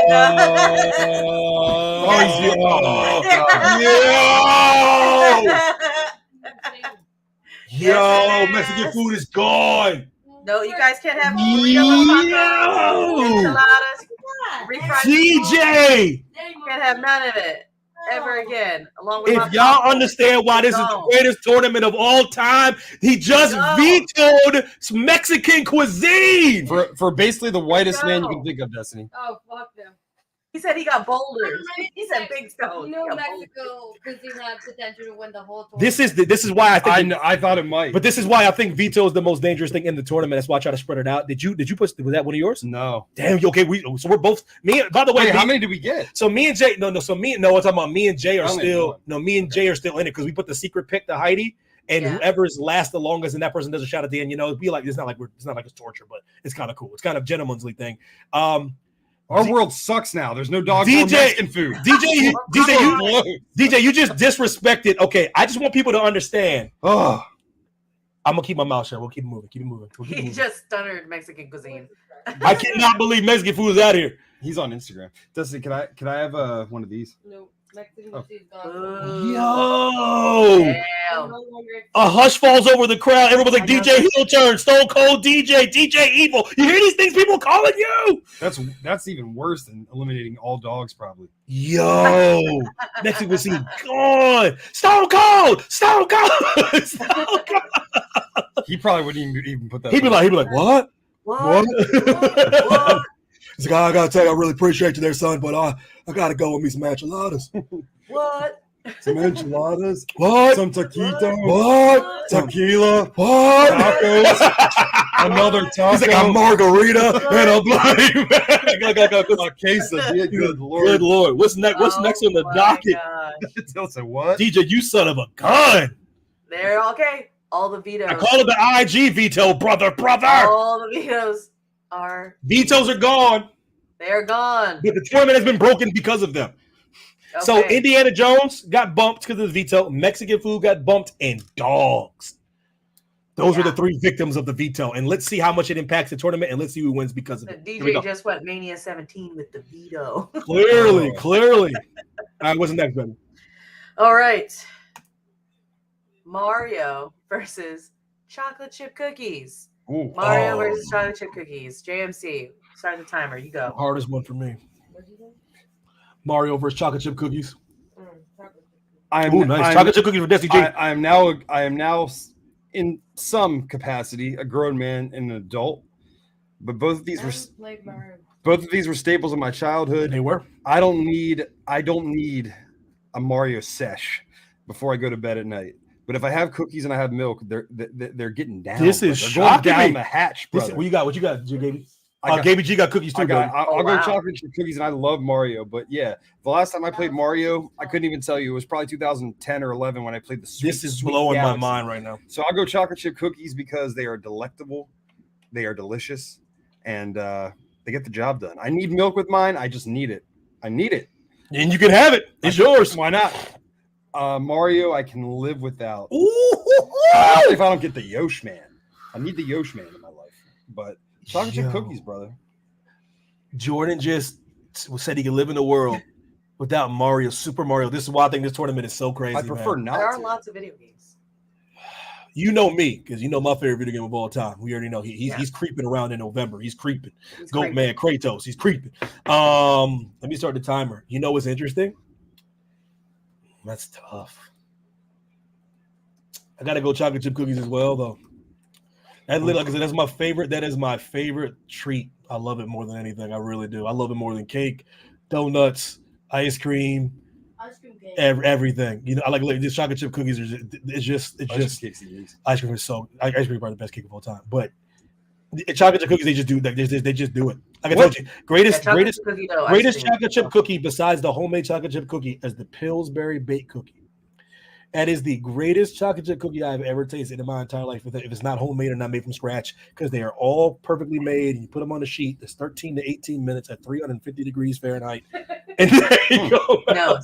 B: Yo, Mexican food is gone.
G: No, you guys can't have enchiladas, refried
B: DJ.
G: You can't have none of it ever again. Along with
B: if y'all understand why this is the greatest tournament of all time, he just vetoed Mexican cuisine
F: for basically the whitest man you can think of, Destiny.
H: Oh, fuck them.
G: He said he got boulders. He said big stones.
H: You know, Mexico could have potential to win the whole
B: This
H: tournament.
B: is why I think
F: I thought it might,
B: but this is why I think veto is the most dangerous thing in the tournament. That's why I try to spread it out. Did you put was that one of yours?
F: no.
B: Damn. Okay. So we're both me. By the way,
F: Wait, how many did we get?
B: So me and Jay. No. So me. No. I'm talking about me and Jay are
F: I only
B: still.
F: won.
B: No. Me and Jay are still in it because we put the secret pick to Heidi. And whoever's last the longest, and that person does a shot at the end, it'd be like it's not like it's torture, but it's kind of cool. It's kind of gentlemanly thing.
F: Our world sucks now. There's no dog
B: DJ
F: or Mexican food.
B: DJ, you just disrespected. Okay, I just want people to understand.
F: Oh,
B: I'm gonna keep my mouth shut. We'll keep it moving. Keep it moving.
G: He just stuttered Mexican cuisine.
B: I cannot believe Mexican food is out here.
F: he's on Instagram. Dustin, can I have one of these?
H: No, Mexican
F: Oh.
H: food's gone.
B: Yo,
G: Damn.
H: No longer
B: a hush falls over the crowd. Everyone's like
G: I know.
B: DJ heel turn, Stone Cold DJ Evil. You hear these things people calling you?
F: That's even worse than eliminating all dogs, probably.
B: Yo, Mexican cuisine gone. Stone Cold. Stone Cold.
F: He probably wouldn't even put that.
B: He'd be like, what?
G: What? What?
B: He's like, I gotta tell you, I really appreciate you there, son, but I gotta go with me some enchiladas.
G: What?
F: Some enchiladas,
B: What?
F: some taquito,
B: What?
F: tequila,
B: What?
F: tacos, another taco.
B: He's like a margarita and a bloody
F: a quesadilla. Good Lord.
B: Good Lord. What's next? What's next on the
G: my
B: docket?
G: gosh.
F: Say what?
B: DJ, you son of a gun.
G: They're okay. All the vetoes.
B: I call it the IG veto, brother.
G: All the vetoes are
B: Vetoes are gone,
G: they're gone.
B: but the tournament has been broken because of them. So
G: Okay.
B: Indiana Jones got bumped because of the veto. Mexican food got bumped, and dogs. Those are the three victims of the veto. And let's see how much it impacts the tournament, and let's see who wins because of
G: The
B: it. Here we
G: DJ
B: go.
G: just went Mania 17 with the veto.
B: Clearly. All right, what's next, baby?
G: All right. Mario versus chocolate chip cookies.
F: Ooh.
G: Mario versus chocolate chip cookies. JMC, start the timer. You go.
B: Hardest one for me.
H: What'd you say?
B: Mario versus chocolate chip cookies.
H: Chocolate.
B: Ooh, nice. Chocolate chip cookies for Destiny G.
F: I am now in some capacity a grown man and an adult, but both of these
H: Like Mario.
F: were staples of my childhood.
B: They were.
F: I don't need a Mario sesh before I go to bed at night. But if I have cookies and I have milk, they're getting down.
B: This is
F: They're going
B: shocking
F: down
B: me.
F: the hatch,
B: This,
F: brother.
B: what you got, Gaby?
F: I got-
B: Gaby G got cookies too, baby.
F: I'll
G: wow.
F: go chocolate chip cookies, and I love Mario. But yeah, the last time I played Mario, I couldn't even tell you. It was probably 2010 or 11 when I played the Sweet.
B: This is
F: Sweet
B: blowing
F: Galaxy.
B: my mind right now.
F: So I'll go chocolate chip cookies because they are delectable, they are delicious, and they get the job done. I need milk with mine. I just need it. I need it.
B: And you can have it. It's yours.
F: Why not? Mario, I can live without.
B: Ooh.
F: If I don't get the Yosh Man, I need the Yosh Man in my life. But chocolate chip
B: Yo.
F: cookies, brother.
B: Jordan just said he could live in the world without Mario, Super Mario. This is why I think this tournament is so crazy.
F: I prefer
B: man.
F: not.
G: There are
F: to.
G: lots of video games.
B: You know me, because you know my favorite video game of all time. We already know
G: Yeah.
B: he's creeping around in November. He's creeping.
G: It's
B: Goat
G: great.
B: man, Kratos. He's creeping. Let me start the timer. You know what's interesting? That's tough. I gotta go chocolate chip cookies as well, though. That, like I said, that's my favorite. That is my favorite treat. I love it more than anything. I really do. I love it more than cake, donuts, ice cream,
H: Ice cream cake.
B: everything. You know, I like these chocolate chip cookies. It's just
F: Ice cream cakes, it is.
B: ice cream is so. Ice cream is probably the best cake of all time. But chocolate chip cookies, they just do. They just do it. Like I told you, greatest
G: chocolate chip cookie dough, ice
B: greatest
G: cream.
B: chocolate chip cookie besides the homemade chocolate chip cookie is the Pillsbury baked cookie. That is the greatest chocolate chip cookie I've ever tasted in my entire life. If it's not homemade or not made from scratch, because they are all perfectly made. And you put them on a sheet. It's 13 to 18 minutes at 350 degrees Fahrenheit. And there you go.
G: No.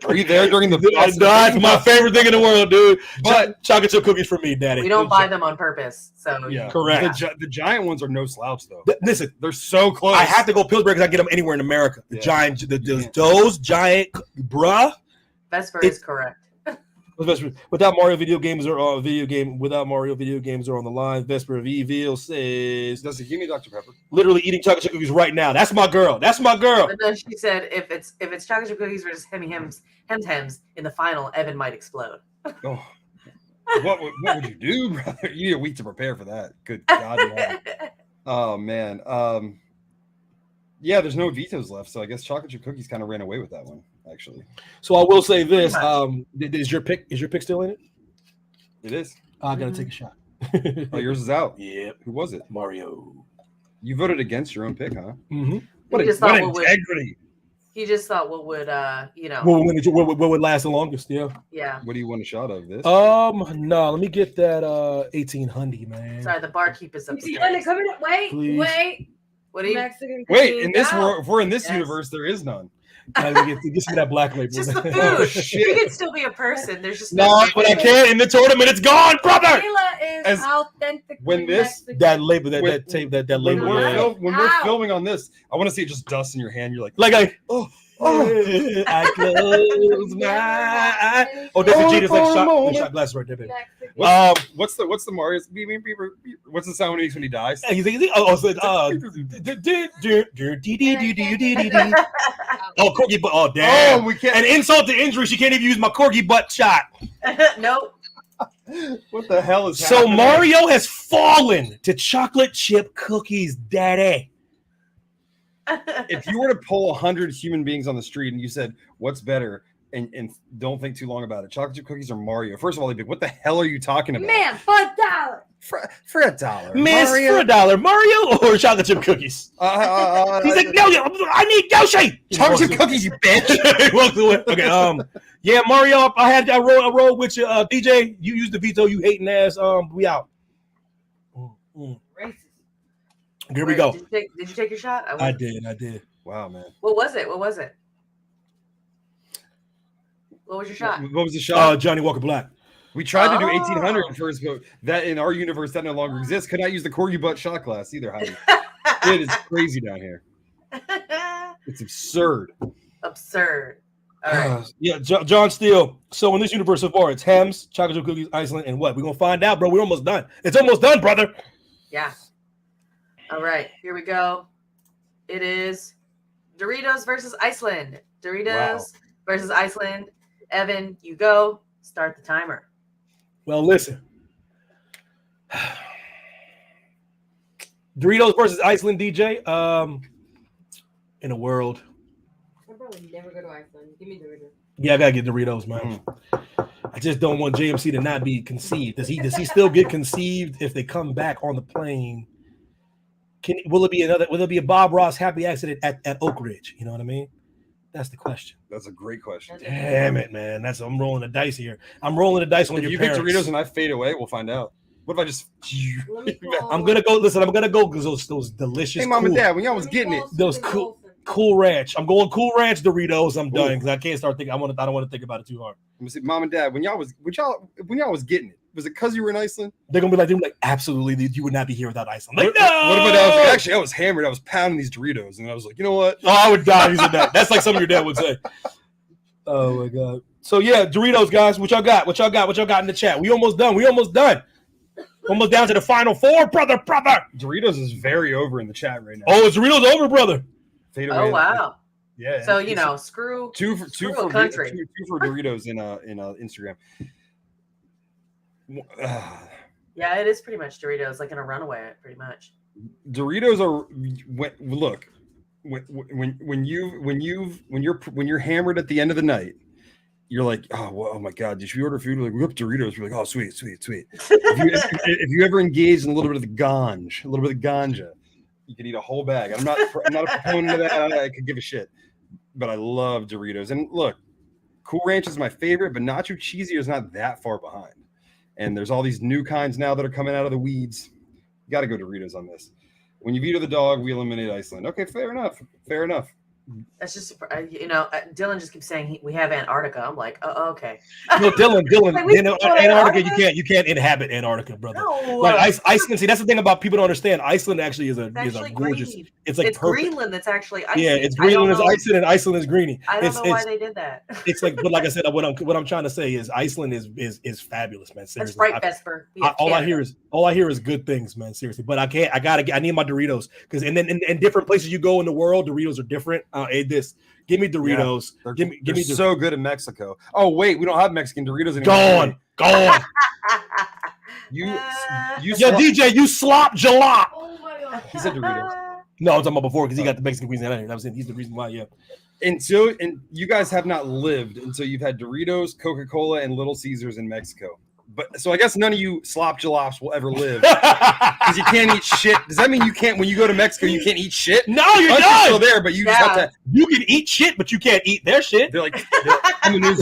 F: Are you there during the?
B: That's my favorite thing in the world, dude.
F: But-
B: Chocolate chip cookies for me, Daddy.
G: We don't buy them on purpose. So
F: Yeah,
B: Correct.
F: The giant ones are no slouch though.
B: Listen,
F: They're so close.
B: I have to go Pillsbury because I get them anywhere in America. The
F: Yeah.
B: giant,
F: Yeah.
B: those giant, bruh.
G: Vesper
B: It-
G: is correct.
B: Without Mario video games are on without Mario video games are on the line. Vesper of Evil says
F: Does it give me Dr. Pepper?
B: literally eating chocolate chip cookies right now. That's my girl. That's my girl.
G: But then she said if it's chocolate chip cookies versus hems in the final, Evan might explode.
F: Oh, what would you do, brother? You need a week to prepare for that. Good God, in heaven. Oh man. Yeah, there's no vetoes left, so I guess chocolate chip cookies kind of ran away with that one, actually.
B: So I will say this: is your pick still in it?
F: It is.
B: I gotta take a shot.
F: Oh, yours is out.
B: Yeah.
F: Who was it?
B: Mario.
F: You voted against your own pick, huh?
B: Mm-hmm.
F: What integrity!
G: He just thought what would
B: what would last the longest? Yeah.
G: Yeah.
F: What do you want a shot of this?
B: No, let me get that 1800, man.
G: Sorry, the barkeep is upstairs.
H: Wait,
B: Please.
H: wait.
G: What do you?
H: Mexican
F: Wait, in this
H: world,
F: if we're in this
G: Yes.
F: universe, there is none.
B: Get me that black label.
G: Just the
F: Oh,
G: food.
F: shit.
G: You can still be a person. There's just
B: No, but I can't. In the tournament, it's gone, brother.
H: Tequila is
F: As-
H: authentic.
F: when this-
B: That label, that
F: When-
B: tape, that
F: When
B: label.
F: we're, when we're
H: Ow.
F: filming on this, I want to see it just dust in your hand. You're like,
B: I close my eyes. Oh, there's a G. There's like shot glass right there, baby.
F: what's the Mario's? What's the sound when he dies?
B: Oh, corgi butt. Oh, damn.
F: Oh, we can't.
B: And insult to injury, she can't even use my corgi butt shot.
G: Nope.
F: What the hell is
B: So
F: happening?
B: Mario has fallen to chocolate chip cookies, daddy.
F: If you were to poll 100 human beings on the street and you said, what's better? And don't think too long about it. Chocolate chip cookies or Mario? First of all, they'd be, what the hell are you talking about?
H: Man, for $1.
F: For $1.
B: Miss, for $1, Mario or chocolate chip cookies? He's like, no, I need Yoshi.
F: Chocolate chip cookies, you bitch.
B: He walks away. Okay, yeah, Mario, I rolled with you. DJ, you used the veto, you hating ass. We out.
H: Racist.
B: Here we go.
G: Did you take your shot?
B: I did.
F: Wow, man.
G: What was it? What was your shot?
F: What was the shot?
B: Johnny Walker Black.
F: We tried to do 1800 first, but that in our universe that no longer exists. Could not use the corgi butt shot glass either, Heidi. It is crazy down here. It's absurd.
G: Absurd. All right.
B: Yeah, John Steele. So in this universe so far, it's Hems, chocolate chip cookies, Iceland, and what? We're gonna find out, bro. We're almost done. It's almost done, brother.
G: Yeah. All right. Here we go. It is Doritos versus Iceland. Doritos versus Iceland. Evan, you go. Start the timer.
B: Well, listen. Doritos versus Iceland, DJ. In a world.
H: I'd probably never go to Iceland. Give me Doritos.
B: Yeah, I gotta get Doritos, man. I just don't want JMC to not be conceived. Does he still get conceived if they come back on the plane? Will it be a Bob Ross happy accident at Oak Ridge? You know what I mean? That's the question.
F: That's a great question.
B: Damn it, man. I'm rolling the dice here. I'm rolling the dice on
F: If
B: your
F: you
B: parents.
F: get Doritos and I fade away, we'll find out. What if I just?
B: I'm gonna go. Listen, I'm gonna go because those delicious.
F: Hey, mom and dad, when y'all was getting it,
B: those Cool Ranch. I'm going Cool Ranch Doritos. I'm done because I can't start thinking. I don't want to think about it too hard.
F: Let me see, mom and dad, when y'all was getting it, was it because you were in Iceland?
B: They're gonna be like, absolutely, you would not be here without Iceland. Like,
F: What
B: no!
F: if I was like, actually, I was hammered. I was pounding these Doritos, and I was like, you know what?
B: Oh, I would die. He said that. That's like something your dad would say. Oh my god. So yeah, Doritos, guys. What y'all got? What y'all got in the chat? We almost done. Almost down to the final four, brother.
F: Doritos is very over in the chat right now.
B: Oh, it's Doritos over, brother.
F: Fade away.
G: Oh wow.
F: Yeah.
G: So screw
F: two for
G: country.
F: two for Doritos in Instagram.
G: Yeah, it is pretty much Doritos, like in a runaway, pretty much.
F: Doritos are when you're hammered at the end of the night, you're like, oh my god, should we order food? We're like, we got Doritos. We're like, oh sweet. If you ever engage in a little bit of the ganja, you can eat a whole bag. I'm not a proponent of that. I could give a shit, but I love Doritos. And look, Cool Ranch is my favorite, but Nacho Cheesy is not that far behind. And there's all these new kinds now that are coming out of the weeds. You got to go Doritos on this. When you veto the dog, we eliminate Iceland. Okay, fair enough.
G: That's just Dylan just keeps saying we have Antarctica. I'm like, oh, okay.
B: No, Dylan,
G: Like,
B: Antarctica, you can't inhabit Antarctica, brother.
G: No.
B: Like Iceland, see, that's the thing about people don't understand. Iceland actually is a gorgeous.
G: Green.
B: It's like
G: it's
B: perfect.
G: Greenland that's actually Iceland.
B: Yeah, it's Greenland is Iceland and Iceland is greeny.
G: I don't know why they did that.
B: It's like, but like I said, what I'm trying to say is Iceland is fabulous, man. Seriously,
G: That's right, Vesper.
B: All I hear is good things, man. Seriously, but I need my Doritos because and then in different places you go in the world, Doritos are different. Give me Doritos.
F: Yeah, give me so good in Mexico. Oh wait, we don't have Mexican Doritos anymore.
B: Gone.
F: You
B: DJ, you slop jalop.
H: Oh my god.
F: He said Doritos.
B: No, I'm talking about before because he got the Mexican cuisine out of here. That was it. He's the reason why. Yeah.
F: And you guys have not lived until you've had Doritos, Coca-Cola, and Little Caesars in Mexico. But so I guess none of you slop jalops will ever live because you can't eat shit. Does that mean you can't when you go to Mexico you can't eat shit?
B: No, you're
F: Lunch is
B: done.
F: still there, but you just have to.
B: You can eat shit, but you can't eat their shit.
F: They're like on the news,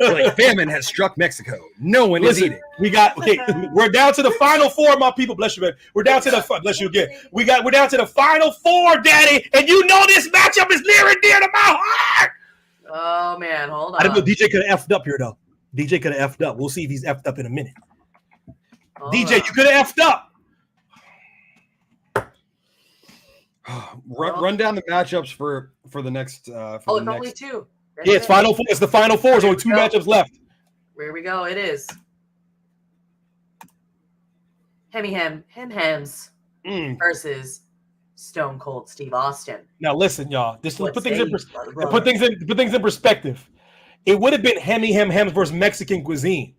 F: like famine has struck Mexico. No one is eating.
B: We're down to the final four, my people. Bless you, man. We're down to the bless you again. We're down to the final four, Daddy, and you know this matchup is near and dear to my heart.
G: Oh man, hold on.
B: I didn't know DJ could have effed up here though. DJ could have effed up. We'll see if he's effed up in a minute. DJ, you could have effed up.
F: Run down the matchups for the next. For
G: it's
F: the next.
G: only two.
B: Yeah, it's final four. It's the final four. There's only two matchups left.
G: Here we go. It is Hems versus Stone Cold Steve Austin.
B: Now listen, y'all. Put things in perspective. It would have been Hems versus Mexican cuisine.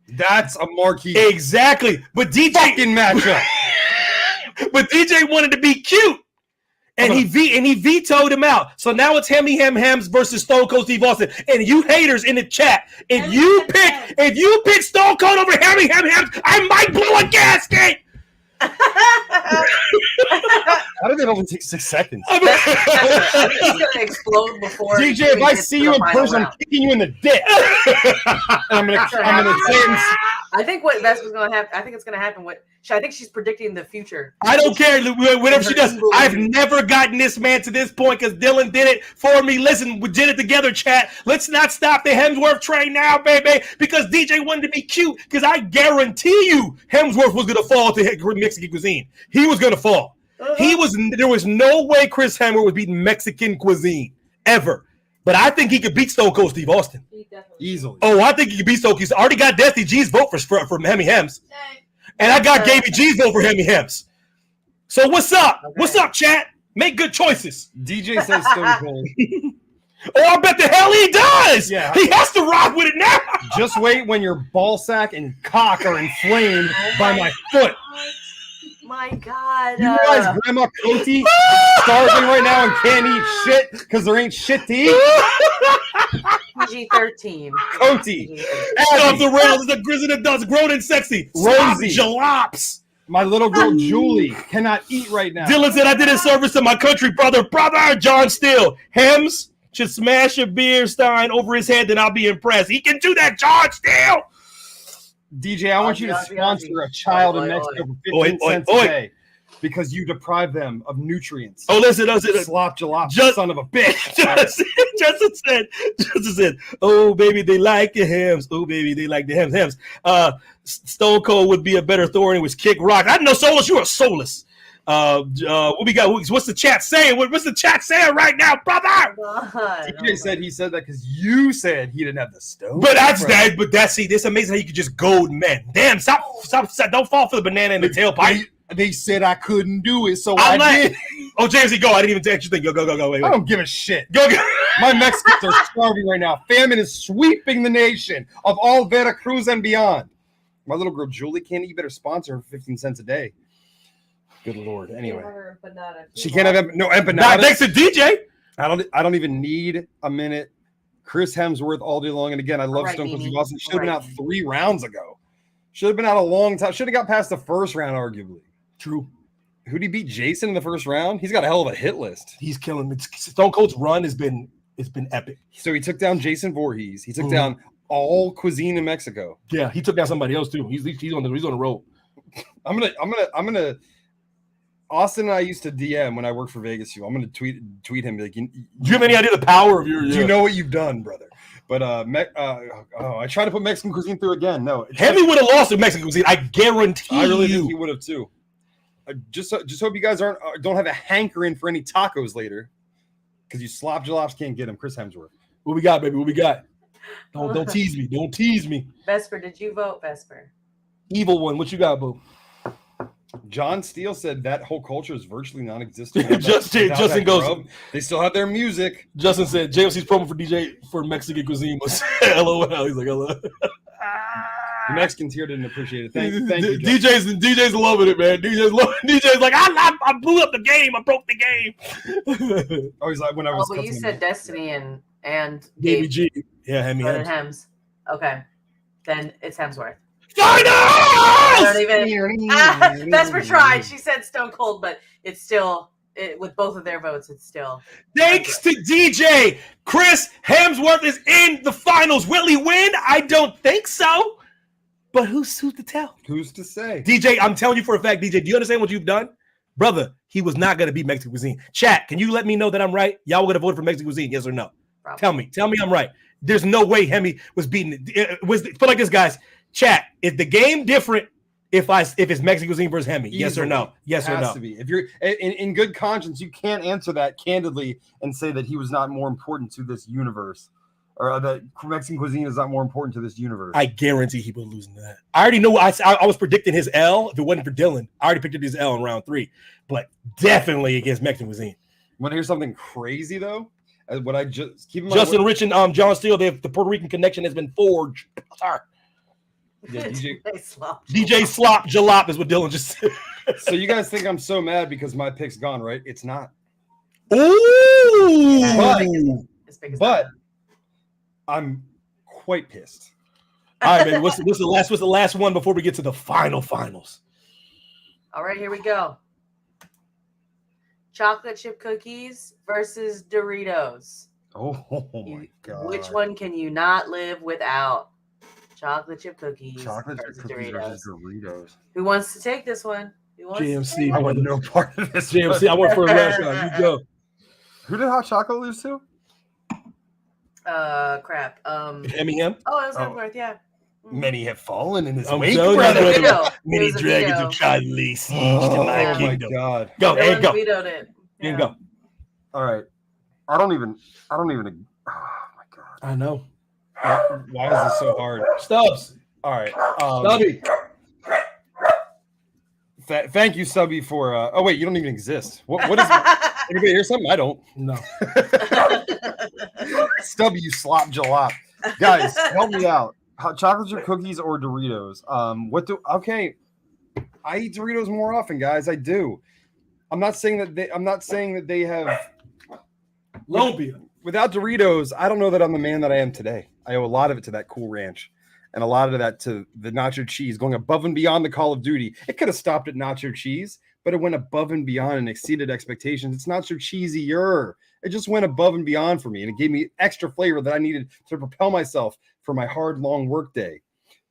F: That's a marquee.
B: Exactly. But DJ
F: fucking matchup.
B: But DJ wanted to be cute. And he vetoed him out. So now it's Hems versus Stone Cold Steve Austin. And you haters in the chat, if you pick Stone Cold over Hems, I might blow a gasket.
F: How did it only take 6 seconds?
G: He's gonna explode before.
F: DJ, if I see you in person, I'm kicking you in the dick. I'm gonna say.
G: I think what Vesper's gonna have. I think it's gonna happen. I think she's predicting the future.
B: I don't care. Whatever she does. I've never gotten this man to this point because Dylan did it for me. Listen, we did it together, chat. Let's not stop the Hemsworth train now, baby, because DJ wanted to be cute. Because I guarantee you, Hemsworth was gonna fall to Mexican cuisine. He was gonna fall. There was no way Chris Hemsworth was beating Mexican cuisine ever. But I think he could beat Stone Cold Steve Austin
F: easily.
B: Oh, I think he could beat Stone Cold. He's already got Destiny G's vote for Hemi Hems. And I got Gaby G's vote for Hemi Hems. So what's up? Okay. What's up, chat? Make good choices.
F: DJ says Stone Cold.
B: Oh, I bet the hell he does. Yeah. He has to rock with it now.
F: Just wait when your ball sack and cock are inflamed by my foot.
G: My God.
F: You realize Grandma Cody starving right now and can't eat shit because there ain't shit to eat?
G: PG-13.
F: Cody.
B: Off the rails is the grizzly that does grown and sexy.
F: Rosie.
B: Jalops.
F: My little girl Julie cannot eat right now.
B: Dylan said I did a service to my country, brother. John Steele. Hems should smash a beer stein over his head, then I'll be impressed. He can do that, John Steele.
F: DJ, I want you to sponsor a child in Mexico for 15 cents a day because you deprive them of nutrients.
B: Oh, listen.
F: Slop jalop, son of a bitch.
B: Justin said, oh, baby, they like the Hems. Oh, baby, they like the Hems. Stone Cold would be a better Thor and it was Kick Rock. I didn't know Solus, you are Solus. What we got? What's the chat saying? What's the chat saying right now, brother?
F: DJ said he said that because you said he didn't have the stone.
B: But it's amazing how you could just goad men. Damn, stop, don't fall for the banana in the tailpipe.
F: They said I couldn't do it, so I did.
B: Oh, James, go. I didn't even actually think. Go. Wait.
F: I don't give a shit.
B: Go.
F: My Mexicans are starving right now. Famine is sweeping the nation of all Veracruz and beyond. My little girl Julie can't eat. Better sponsor her for 15 cents a day. Good Lord. Anyway, she can't have no empanadas.
B: Thanks to DJ.
F: I don't even need a minute. Chris Hemsworth all day long. And again, I love Stone Cold Steve Austin. Should have been out 3 rounds ago. Should have been out a long time. Should have got past the first round, arguably.
B: True.
F: Who'd he beat? Jason in the first round? He's got a hell of a hit list.
B: He's killing it. Stone Cold's run has been epic.
F: So he took down Jason Voorhees. He took down all cuisine in Mexico.
B: Yeah, he took down somebody else too. He's on the road.
F: I'm gonna. Austin and I used to DM when I worked for Vegas. I'm gonna tweet him like, do
B: you have any idea the power of your?
F: Do you know what you've done, brother? But I tried to put Mexican cuisine through again. No,
B: Hemi would have lost to Mexican cuisine. I guarantee.
F: I really think he would have too. I just hope you guys don't have a hankering for any tacos later, because you slop jalops can't get them. Chris Hemsworth.
B: What we got, baby? What we got? Don't tease me. Don't tease me.
G: Vesper, did you vote, Vesper?
B: Evil one. What you got, boo?
F: John Steele said that whole culture is virtually non-existent.
B: Justin goes.
F: They still have their music.
B: Justin said JMC's promo for DJ for Mexican cuisine was LOL. He's like, LOL.
F: The Mexicans here didn't appreciate it. Thank you.
B: DJ's loving it, man. DJ's like, I blew up the game. I broke the game.
F: Oh, he's like, when I was.
G: But you said Destiny and
B: Gabe G. Yeah, Hemi
G: Hems. Okay, then it's Hemsworth.
B: Finals!
G: I don't even. Vesper tried. She said Stone Cold, but it's still with both of their votes. It's still.
B: Thanks to DJ, Chris Hemsworth is in the finals. Will he win? I don't think so. But who's to tell?
F: Who's to say?
B: DJ, I'm telling you for a fact, DJ, do you understand what you've done? Brother, he was not going to beat Mexican cuisine. Chat, can you let me know that I'm right? Y'all were going to vote for Mexican cuisine, yes or no? Probably. Tell me I'm right. There's no way Hemi was beating it. Put like this, guys. Chat, is the game different if it's Mexican cuisine versus Hemi?
F: Easily.
B: Yes or no? Yes or no?
F: To be. If you're in good conscience, you can't answer that candidly and say that he was not more important to this universe, or that Mexican cuisine is not more important to this universe.
B: I guarantee he was losing to that. I already know. I was predicting his L. If it wasn't for Dylan, I already picked up his L in round 3, but definitely against Mexican cuisine.
F: Want to hear something crazy though? What I just keep in mind,
B: Justin Rich and John Steele, the Puerto Rican connection has been forged. Sorry.
F: Yeah,
G: DJ
B: Slop Jalop is what Dylan just said.
F: So you guys think I'm so mad because my pick's gone, right? It's not.
B: Ooh.
F: But I'm quite pissed.
B: All right, baby. What's the last one before we get to the finals?
G: All right, here we go. Chocolate chip cookies versus Doritos.
F: Oh my God.
G: Which one can you not live without? Chocolate chip cookies
F: versus Doritos.
G: Who wants to take this one?
B: GMC.
F: I want no part of this.
B: GMC. I went for a last round. You go.
F: Who did Hot Chocolate lose to?
G: Crap.
B: M.E.M.
G: Oh, it was Hemsworth, yeah.
F: Many have fallen in his
B: I'm
F: wake,
B: telling
F: brother.
B: you, many dragons have tried to lay siege to my kingdom.
F: My God.
B: Go, and go.
G: Vetoed it.
B: Yeah. And go.
F: All right. I don't even. Oh my God.
B: I know.
F: Why is this so hard?
B: Stubbs.
F: All right.
B: Stubby.
F: Thank you, Stubby, for. Oh wait, you don't even exist. What is? Anybody hear something? I don't.
B: No.
F: Stubby, you slop jalop. Guys, help me out. Hot chocolate chip cookies or Doritos? Okay. I eat Doritos more often, guys. I do. I'm not saying that they have.
B: Lumpia.
F: Without Doritos, I don't know that I'm the man that I am today. I owe a lot of it to that Cool Ranch, and a lot of that to the nacho cheese, going above and beyond the Call of Duty. It could have stopped at nacho cheese, but it went above and beyond and exceeded expectations. It's not so cheesier. It just went above and beyond for me, and it gave me extra flavor that I needed to propel myself for my hard, long work day,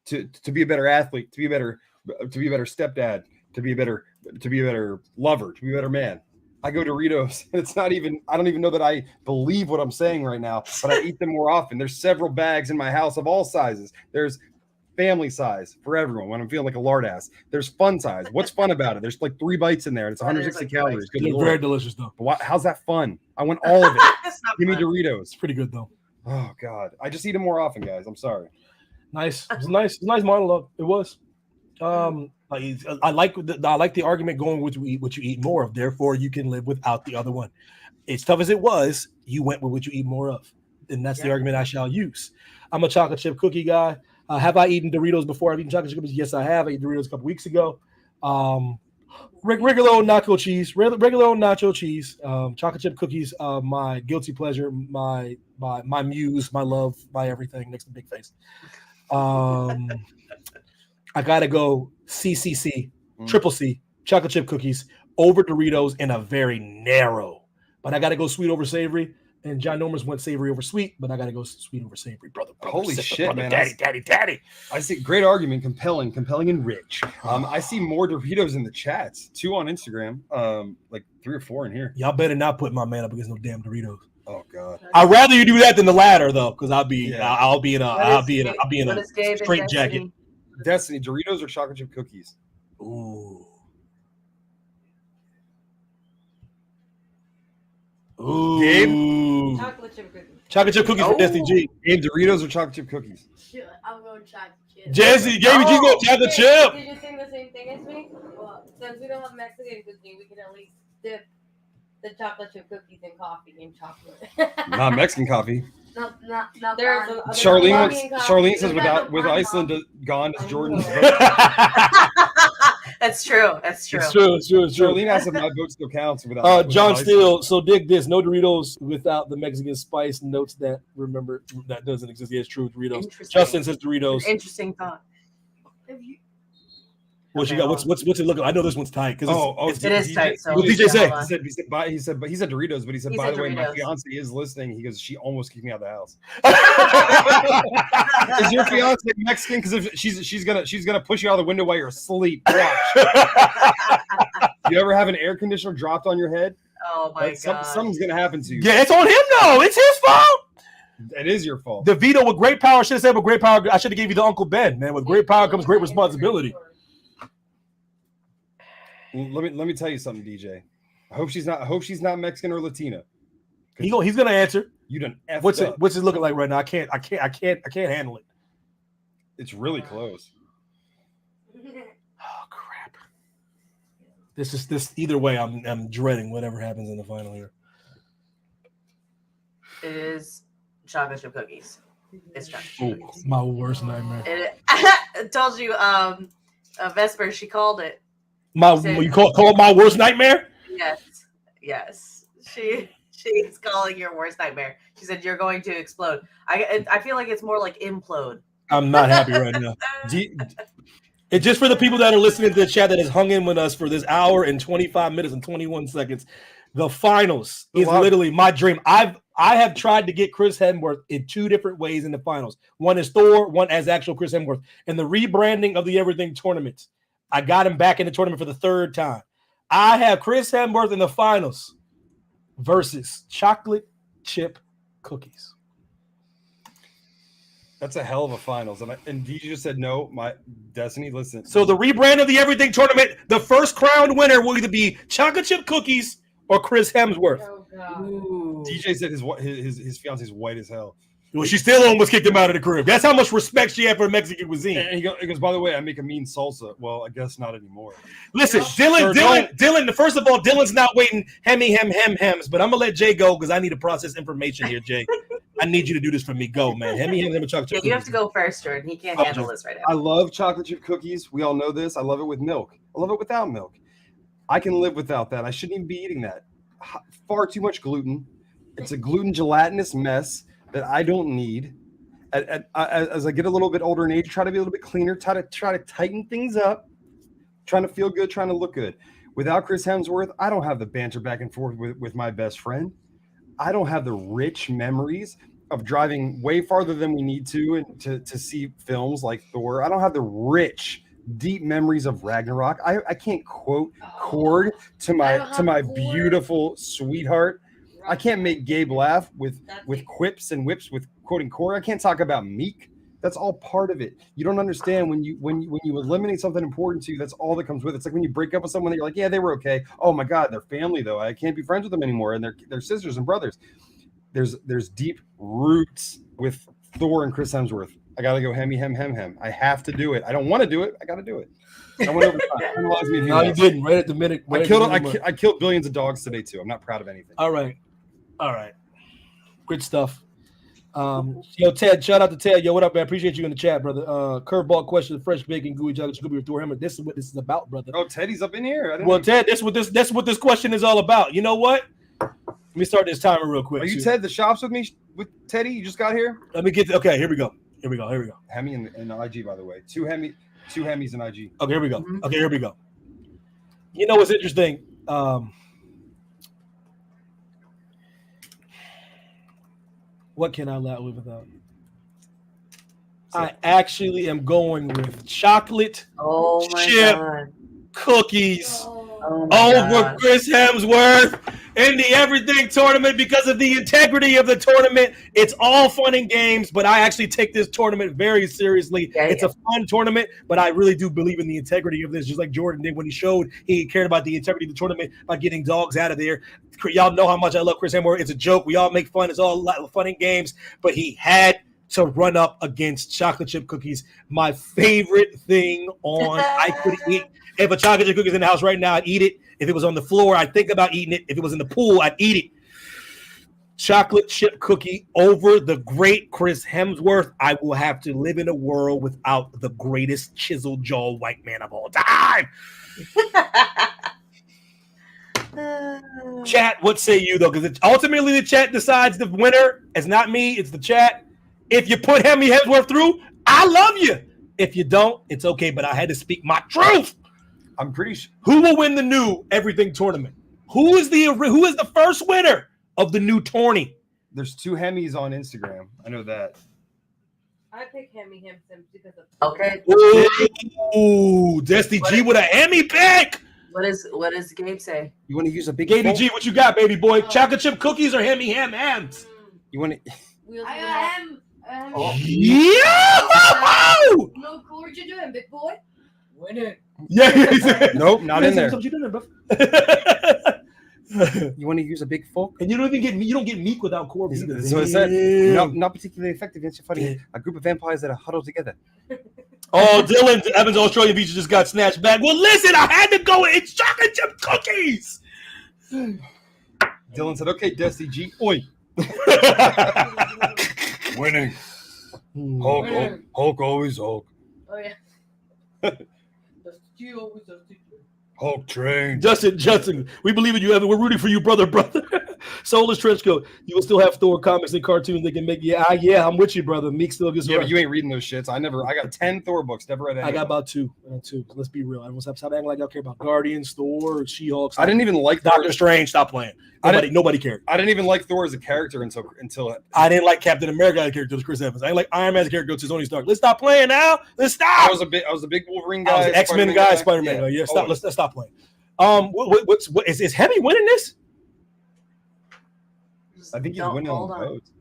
F: to be a better athlete, to be a better stepdad, to be a better lover, to be a better man. I go Doritos. It's not even, I don't even know that I believe what I'm saying right now, but I eat them more often. There's several bags in my house of all sizes. There's family size for everyone when I'm feeling like a lard ass. There's fun size. What's fun about it? There's like 3 bites in there and it's 160 calories.
B: They're very delicious though.
F: But how's that fun? I want all of it. Give me Doritos.
B: It's pretty good though.
F: Oh God. I just eat them more often, guys. I'm sorry.
B: Nice. It's nice monologue. It was. I like the argument going with what you eat more of. Therefore, you can live without the other one. As tough as it was, you went with what you eat more of, and that's the argument I shall use. I'm a chocolate chip cookie guy. Have I eaten Doritos before? I've eaten chocolate chip cookies. Yes, I have. I ate Doritos a couple weeks ago. Regular old nacho cheese. Regular old nacho cheese. Chocolate chip cookies. My guilty pleasure. My muse. My love. My everything. Next to Big Face. I gotta go CCC, Triple C, chocolate chip cookies over Doritos in a very narrow. But I gotta go sweet over savory. And John Normans went savory over sweet, but I gotta go sweet over savory, brother.
F: Holy shit,
B: brother,
F: man!
B: Daddy.
F: I see great argument, compelling, and rich. I see more Doritos in the chats. 2 on Instagram, like 3 or 4 in here.
B: Y'all better not put my man up against no damn Doritos.
F: Oh God!
B: I'd rather you do that than the latter, though, because I'll be in a straight jacket.
F: Destiny, Doritos or chocolate chip cookies?
B: Ooh.
F: Gabe?
H: Chocolate chip cookies.
B: Chocolate chip cookies for Destiny G.
F: Gabe, Doritos or chocolate chip cookies?
H: Shit, I'm going chocolate chip.
B: Jesse, Gabe, you go chocolate chip.
H: Did you think the same thing as me? Well, since we don't have Mexican cooking, we can at least dip the chocolate chip cookies in coffee and chocolate.
F: Not Mexican coffee.
H: Not there's
F: Charlene says with Iceland gone, is Jordan's vote.
G: That's true. That's true.
B: It's true.
F: Charlene asked if my vote still counts without.
B: John Steele. So dig this: no Doritos without the Mexican spice. Notes that remember that doesn't exist. Yeah, it's true. Doritos. Justin says Doritos.
G: Interesting thought.
B: What you got? What's it looking? I know this one's tight because
G: it is tight. So
B: what did DJ say?
F: He said Doritos, but he said by the way, my fiance is listening. He goes, she almost kicked me out of the house. Is your fiance Mexican? Because if she's gonna push you out of the window while you're asleep. Watch. You ever have an air conditioner dropped on your head?
G: Oh my god!
F: Something's gonna happen to you.
B: Yeah, it's on him though. It's his fault.
F: It is your fault.
B: DeVito, with great power, should have said with great power. I should have gave you the Uncle Ben, man. With great power comes great responsibility.
F: Let me tell you something, DJ. I hope she's not Mexican or Latina.
B: He's gonna answer.
F: You done effed
B: what's
F: up.
B: What's it looking like right now? I can't handle it.
F: It's really close.
B: Oh crap! This either way. I'm dreading whatever happens in the final here.
G: It is chocolate chip cookies. It's chocolate chip cookies.
B: My worst nightmare.
G: I told you, Vesper. She called it.
B: You call it my worst nightmare?
G: Yes. She's calling your worst nightmare. She said you're going to explode. I feel like it's more like implode.
B: I'm not happy right now. It's just for the people that are listening to the chat that has hung in with us for this hour and 25 minutes and 21 seconds. The finals is literally my dream. I have tried to get Chris Hemsworth in two different ways in the finals. One is Thor, one as actual Chris Hemsworth. And the rebranding of the Everything tournament, I got him back in the tournament for the third time. I have Chris Hemsworth in the finals versus chocolate chip cookies.
F: That's a hell of a finals. And DJ just said no. My Destiny, listen.
B: So the rebrand of the Everything tournament, the first crowned winner will either be chocolate chip cookies or Chris Hemsworth.
H: Oh, God.
F: DJ said his fiance is white as hell.
B: Well, she still almost kicked him out of the crib. That's how much respect she had for Mexican cuisine.
F: And he goes, by the way, I make a mean salsa. Well, I guess not anymore.
B: Listen, Dylan. First of all, Dylan's not waiting hems, but I'm gonna let Jay go because I need to process information here, Jay. I need you to do this for me. Go, man. Chocolate chip cookies.
G: You have to go first, Jordan. He can't handle this right now.
F: I love chocolate chip cookies. We all know this. I love it with milk. I love it without milk. I can live without that. I shouldn't even be eating that. Far too much gluten. It's a gluten gelatinous mess that I don't need. As I get a little bit older in age, try to be a little bit cleaner, try to tighten things up, trying to feel good, trying to look good. Without Chris Hemsworth, I don't have the banter back and forth with my best friend. I don't have the rich memories of driving way farther than we need to and to see films like Thor. I don't have the rich, deep memories of Ragnarok. I can't quote chord to my beautiful sweetheart. I can't make Gabe laugh with quips and whips with quoting chord. I can't talk about Meek. That's all part of it. You don't understand when you eliminate something important to you. That's all that comes with it. It's like when you break up with someone that you're like, yeah, they were okay. Oh my God, they're family though. I can't be friends with them anymore, and they're sisters and brothers. There's deep roots with Thor and Chris Hemsworth. I gotta go hem. I have to do it. I don't want to do it. I gotta do it. I went over time.
B: No, you didn't. Right at the minute.
F: I killed billions of dogs today too. I'm not proud of anything.
B: All right. Good stuff. Yo, Ted, shout out to Ted. Yo, what up, man? Appreciate you in the chat, brother. Curveball question: fresh bacon, gooey chocolate, Scooby, Thor Hammer. This is what this is about, brother.
F: Oh, Teddy's up in here.
B: Ted, that's what this question is all about. You know what? Let me start this timer real quick.
F: Are you Ted? The shops with me with Teddy? You just got here?
B: Let me get. Okay, here we go.
F: Hemi and IG, by the way. Two Hemis and IG.
B: Okay, here we go. Okay, here we go. You know what's interesting? What can I allow without? I actually am going with chocolate chip cookies over Chris Hemsworth in the Everything tournament because of the integrity of the tournament. It's all fun and games, but I actually take this tournament very seriously. It's a fun tournament, but I really do believe in the integrity of this, just like Jordan did when he showed he cared about the integrity of the tournament by getting dogs out of there. Y'all know how much I love Chris Hemsworth. It's a joke. We all make fun. It's all fun and games, but he had to run up against chocolate chip cookies. My favorite thing on I could eat. If a chocolate chip cookie is in the house right now, I'd eat it. If it was on the floor, I'd think about eating it. If it was in the pool, I'd eat it. chocolate chip cookie over the great Chris Hemsworth, I will have to live in a world without the greatest chiseled jaw white man of all time. Chat, what say you though? Because ultimately the chat decides the winner. It's not me, it's the chat. If you put Hemi Hemsworth through, I love you. If you don't, it's okay, but I had to speak my truth.
F: I'm pretty sure.
B: Who will win the new everything tournament? Who is the first winner of the new tourney?
F: There's 2 Hemis on Instagram. I know that.
H: I pick Hemi Hempson because of
G: Okay.
B: Ooh, Dusty G with a Hemi pick.
G: What does Gabe say?
F: You want to use a big
B: Gaby G, what you got, baby boy? Chocolate chip cookies or Hemi Hams?
F: You want to?
H: I am.
B: Yeah!
H: No, cool. What you doing, big boy?
G: Winning.
B: Yeah.
F: Nope, not in there.
B: What you doing, bro?
F: You want to use a big fork?
B: And you don't even get meat without Corby.
F: That's what I said. Not particularly effective against fighting a group of vampires that are huddled together.
B: Oh, Dylan Evans, Australian Beach just got snatched back. Well, listen, I had to go. It's chocolate chip cookies.
F: Dylan said, "Okay, Dusty G, oi." Winning. Hulk always Hulk.
H: Oh yeah.
F: Hulk train.
B: Justin, we believe in you, Evan. We're rooting for you, brother. Soulless Trenchcoat. You will still have Thor comics and cartoons they can make. Yeah, I'm with you, brother. Meek still gets.
F: Yeah, but you ain't reading those shits. I got 10 Thor books. Never read any.
B: I got about 2. Let's be real. I don't stop acting like y'all care about Guardians, Thor, or She-Hulk.
F: I didn't even like
B: Doctor Strange. Stop playing. Nobody cared.
F: I didn't even like Thor as a character until
B: I didn't like Captain America as a character. Chris Evans. I didn't like Iron Man as a character. Tony Stark. Let's stop playing now. Let's stop.
F: I was a big Wolverine guy.
B: I was an X-Men guy, Spider-Man guy. Yeah, stop. Let's stop playing. What is Hemi winning this?
F: I think he's winning on the votes.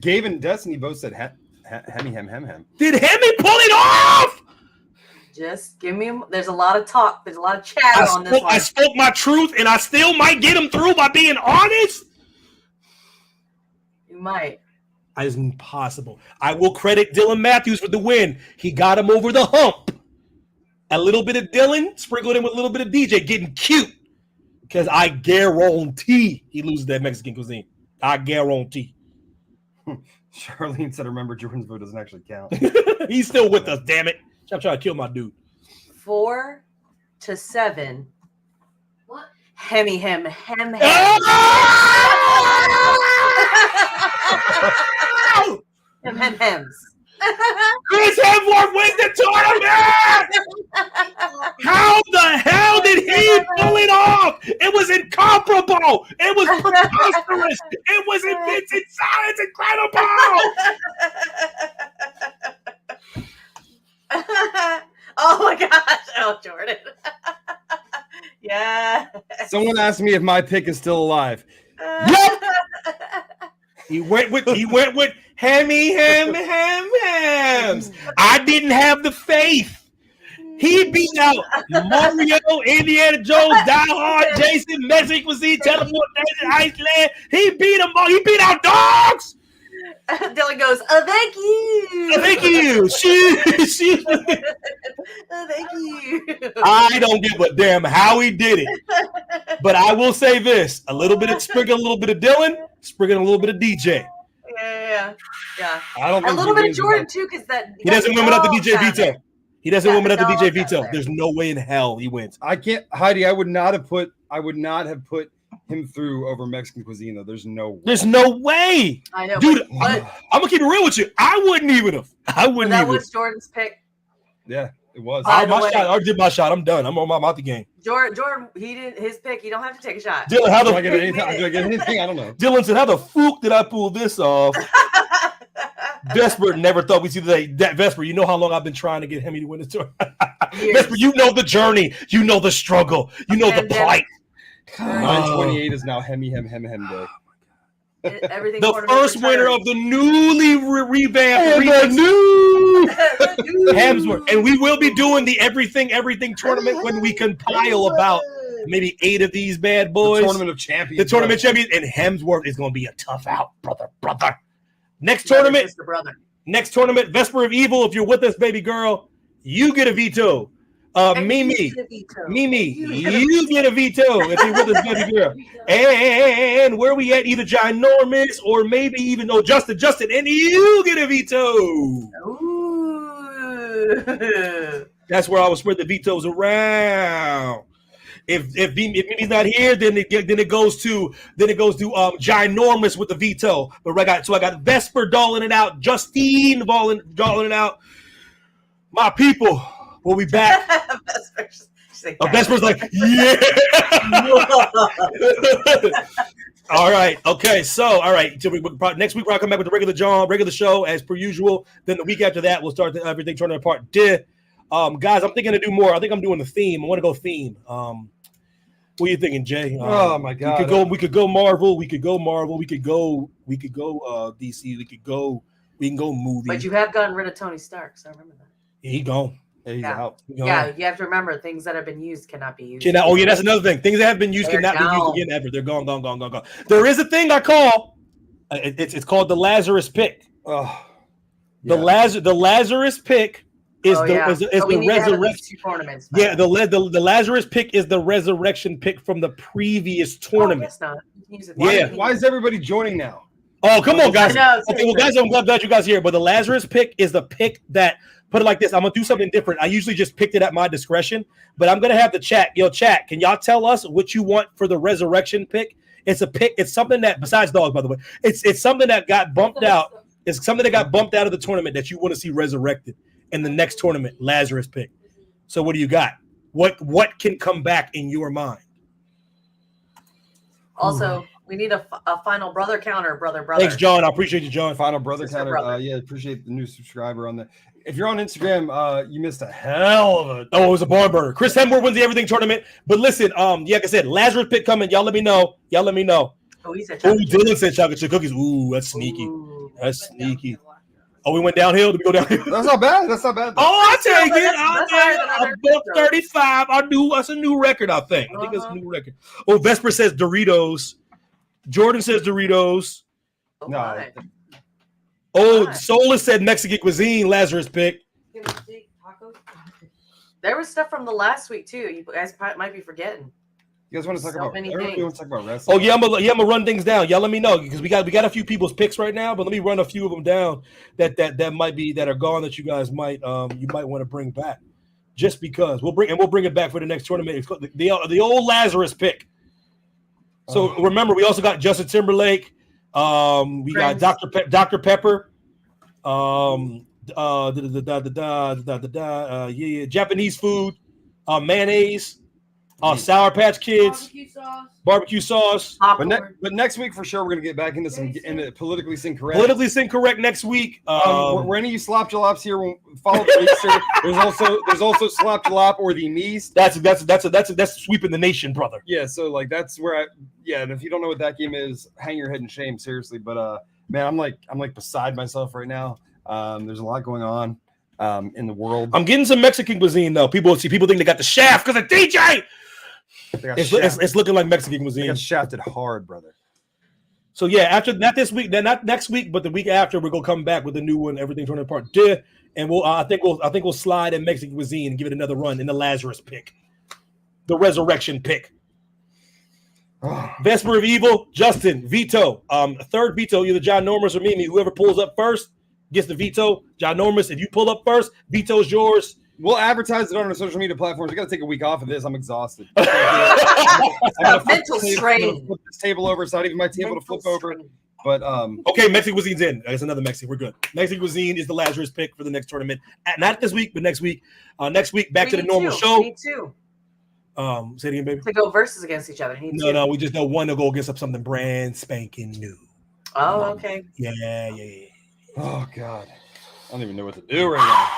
F: Gabe and Destiny both said Hemi Hem.
B: Did Hemi pull it off?
G: Just give me. There's a lot of talk. There's a lot of chatter on this one.
B: I spoke my truth, and I still might get him through by being honest.
G: You might.
B: It's impossible. I will credit Dylan Matthews for the win. He got him over the hump. A little bit of Dylan, sprinkled in with a little bit of DJ, getting cute. Because I guarantee he loses that Mexican cuisine. I guarantee.
F: Charlene said, remember, Jordan's vote doesn't actually count.
B: He's still with us, damn it. I'm trying to kill my dude.
G: 4-7.
H: What?
G: Hemi Hem. Hems.
B: Chris Hemsworth wins the tournament! How the hell did he pull it off? It was incomparable. It was preposterous. It was invented science incredible.
G: Oh my gosh. Oh, Jordan. Yeah.
F: Someone asked me if my pick is still alive.
B: Yep. He went with Hemi Hams. I didn't have the faith. He beat out Mario, Indiana Jones, Die Hard, Jason, Mexican Cuisine, Teleportation, Iceland. He beat them all. He beat out dogs.
G: Dylan goes, thank you.
B: Thank you.
G: Thank you.
B: I don't give a damn how he did it. But I will say this. Sprinkle a little bit of Dylan, sprinkle a little bit of DJ.
G: Yeah.
F: I don't think
G: a little bit of Jordan, too, because
B: he doesn't win without the DJ veto. He doesn't win without the DJ veto. There's no way in hell he wins.
F: I can't, Heidi, I would not have put him through over Mexican cuisine, though. There's no way.
B: There's no way.
G: I know.
B: Dude, I'm going to keep it real with you. I wouldn't even have.
G: That was Jordan's pick.
F: Yeah, it was.
B: I did my shot. I'm done. I'm out the game.
G: Jordan, he did his pick. You don't have to take a shot.
B: Dylan,
F: do I get anything? I don't know.
B: Dylan said, how the fuck did I pull this off? Vesper never thought we'd see the day. That Vesper, you know how long I've been trying to get Hemi to win this tournament. Vesper, you know the journey. You know the struggle. You know the plight.
F: 928 is now Hemi Hem day.
G: Everything
B: the first winner of the newly revamped Hemsworth. And we will be doing the everything tournament when we compile about maybe 8 of these bad boys.
F: The tournament of champions.
B: And Hemsworth is going to be a tough out, brother. Next tournament, Vesper of Evil. If you're with us, baby girl, you get a veto.
G: And
B: Mimi,
G: you get a veto.
B: Mimi,
G: You
B: you get a veto if you're with us, baby girl. And where we at? Either ginormous or maybe even Justin, and you get a veto.
G: Ooh.
B: That's where I will spread the vetoes around. If Mimi's not here, then it goes to ginormous with the veto. But I got Vesper dolling it out, Justine dolling it out. My people, we'll be back. Vesper's like, yeah. All right. Okay. So, all right. Next week, we'll come back with the regular show as per usual. Then the week after that, we'll start everything turning apart. Guys, I'm thinking to do more. I think I'm doing the theme. I want to go theme. What are you thinking, Jay?
F: Oh my God.
B: We could go Marvel. We could go DC. We can go movie.
G: But you have gotten rid of Tony Stark, so I remember that.
B: Yeah, he gone.
F: Yeah, he's out.
G: Yeah, you have to remember things that have been used cannot be used.
B: Oh yeah, that's another thing. Things that have been used cannot be used again ever. They're gone. There is a thing I call it's called the Lazarus pick.
F: Oh,
B: the Lazarus pick is the resurrection
G: tournaments.
B: Yeah, the Lazarus pick is the resurrection pick from the previous tournament.
F: Why is everybody joining now?
B: Oh, come on, guys.
G: Okay,
B: well, guys, I'm glad you guys are here. But the Lazarus pick is the pick that, put it like this, I'm going to do something different. I usually just picked it at my discretion, but I'm going to have the chat. Chat, can y'all tell us what you want for the resurrection pick? It's a pick. It's something that, besides dogs, by the way, it's something that got bumped out. It's something that got bumped out of the tournament that you want to see resurrected in the next tournament, Lazarus pick. So what do you got? What can come back in your mind?
G: Also, we need a final brother counter, brother.
B: Thanks, John. I appreciate you, John.
F: Final brother
G: Sister
F: counter.
G: brother.
F: Yeah, appreciate the new subscriber on the. If you're on Instagram, you missed a hell of a.
B: Oh, it was a barn burner. Chris Hemsworth wins the everything tournament. But listen, like I said, Lazarus pick coming. Y'all let me know.
G: Oh, he said
B: Dylan said chocolate chip cookies. Ooh, that's sneaky. That's sneaky. Oh, we went downhill. Did we go downhill?
F: That's not bad. Oh,
B: I'll take it.
G: That's
B: Above 35. That's a new record, I think. I think that's a new record. Oh, Vesper says Doritos. Jordan says Doritos.
G: Oh,
F: no.
G: my.
B: Oh, Solus said Mexican cuisine. Lazarus pick.
G: There was stuff from the last week too. You guys might be forgetting.
F: You guys want to talk
G: So
F: about?
G: many
F: Everybody
G: things.
F: wants to talk about wrestling.
B: Oh yeah, I'm gonna run things down. Y'all let me know because we got a few people's picks right now, but let me run a few of them down that are gone that you guys might want to bring back, just because we'll bring it back for the next tournament. It's called the old Lazarus pick. So remember, we also got Justin Timberlake. We got Dr. Pepper. Japanese food, mayonnaise, Sour Patch Kids, barbecue sauce.
F: But next week for sure we're gonna get back into some politically incorrect.
B: Politically incorrect next week.
F: Were any of you slop jalops here? Follow the Easter. There's also slop jalop or the Meast.
B: That's sweeping the nation, brother.
F: Yeah, so like that's where and if you don't know what that game is, hang your head in shame, seriously. But man, I'm like beside myself right now. There's a lot going on in the world.
B: I'm getting some Mexican cuisine though. People think they got the shaft because of DJ. It's looking like Mexican cuisine.
F: They got shafted hard, brother.
B: So yeah, after not this week, then not next week, but the week after, we're gonna come back with a new one. Everything turning apart. And I think we'll slide in Mexican cuisine and give it another run in the Lazarus pick, the resurrection pick. Vesper of Evil, Justin, veto. Third veto, either John Normus or Mimi. Whoever pulls up first gets the veto. John Normus, if you pull up first, veto's yours.
F: We'll advertise it on our social media platforms. We got to take a week off of this. I'm exhausted.
G: Mental strain.
F: Flip this table over. It's not even my table to flip over. But
B: okay, Mexican cuisine's in. That's another Mexican. We're good. Mexican cuisine is the Lazarus pick for the next tournament. Not this week, but next week. Next week, back to the normal show.
G: Me too.
B: Say it again, baby.
G: To go versus against each other.
B: No, we just know one to go against something brand spanking new.
G: Oh, okay.
B: Yeah.
F: Oh God, I don't even know what to do right now.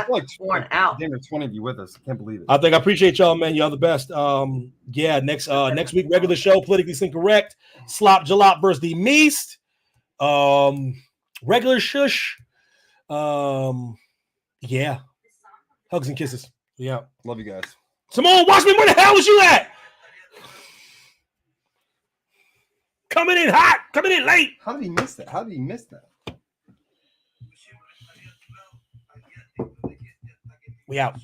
F: Like
G: worn out.
F: Damn, there's 20 of you with us. I can't believe it.
B: I appreciate y'all, man. Y'all the best. Next week, regular show, politically incorrect. Slop Jalop versus the Meast. Regular shush. Yeah. Hugs and kisses. Yeah.
F: Love you guys.
B: Simone, watch me. Where the hell was you at? Coming in hot, coming in late.
F: How did he miss that?
B: We out.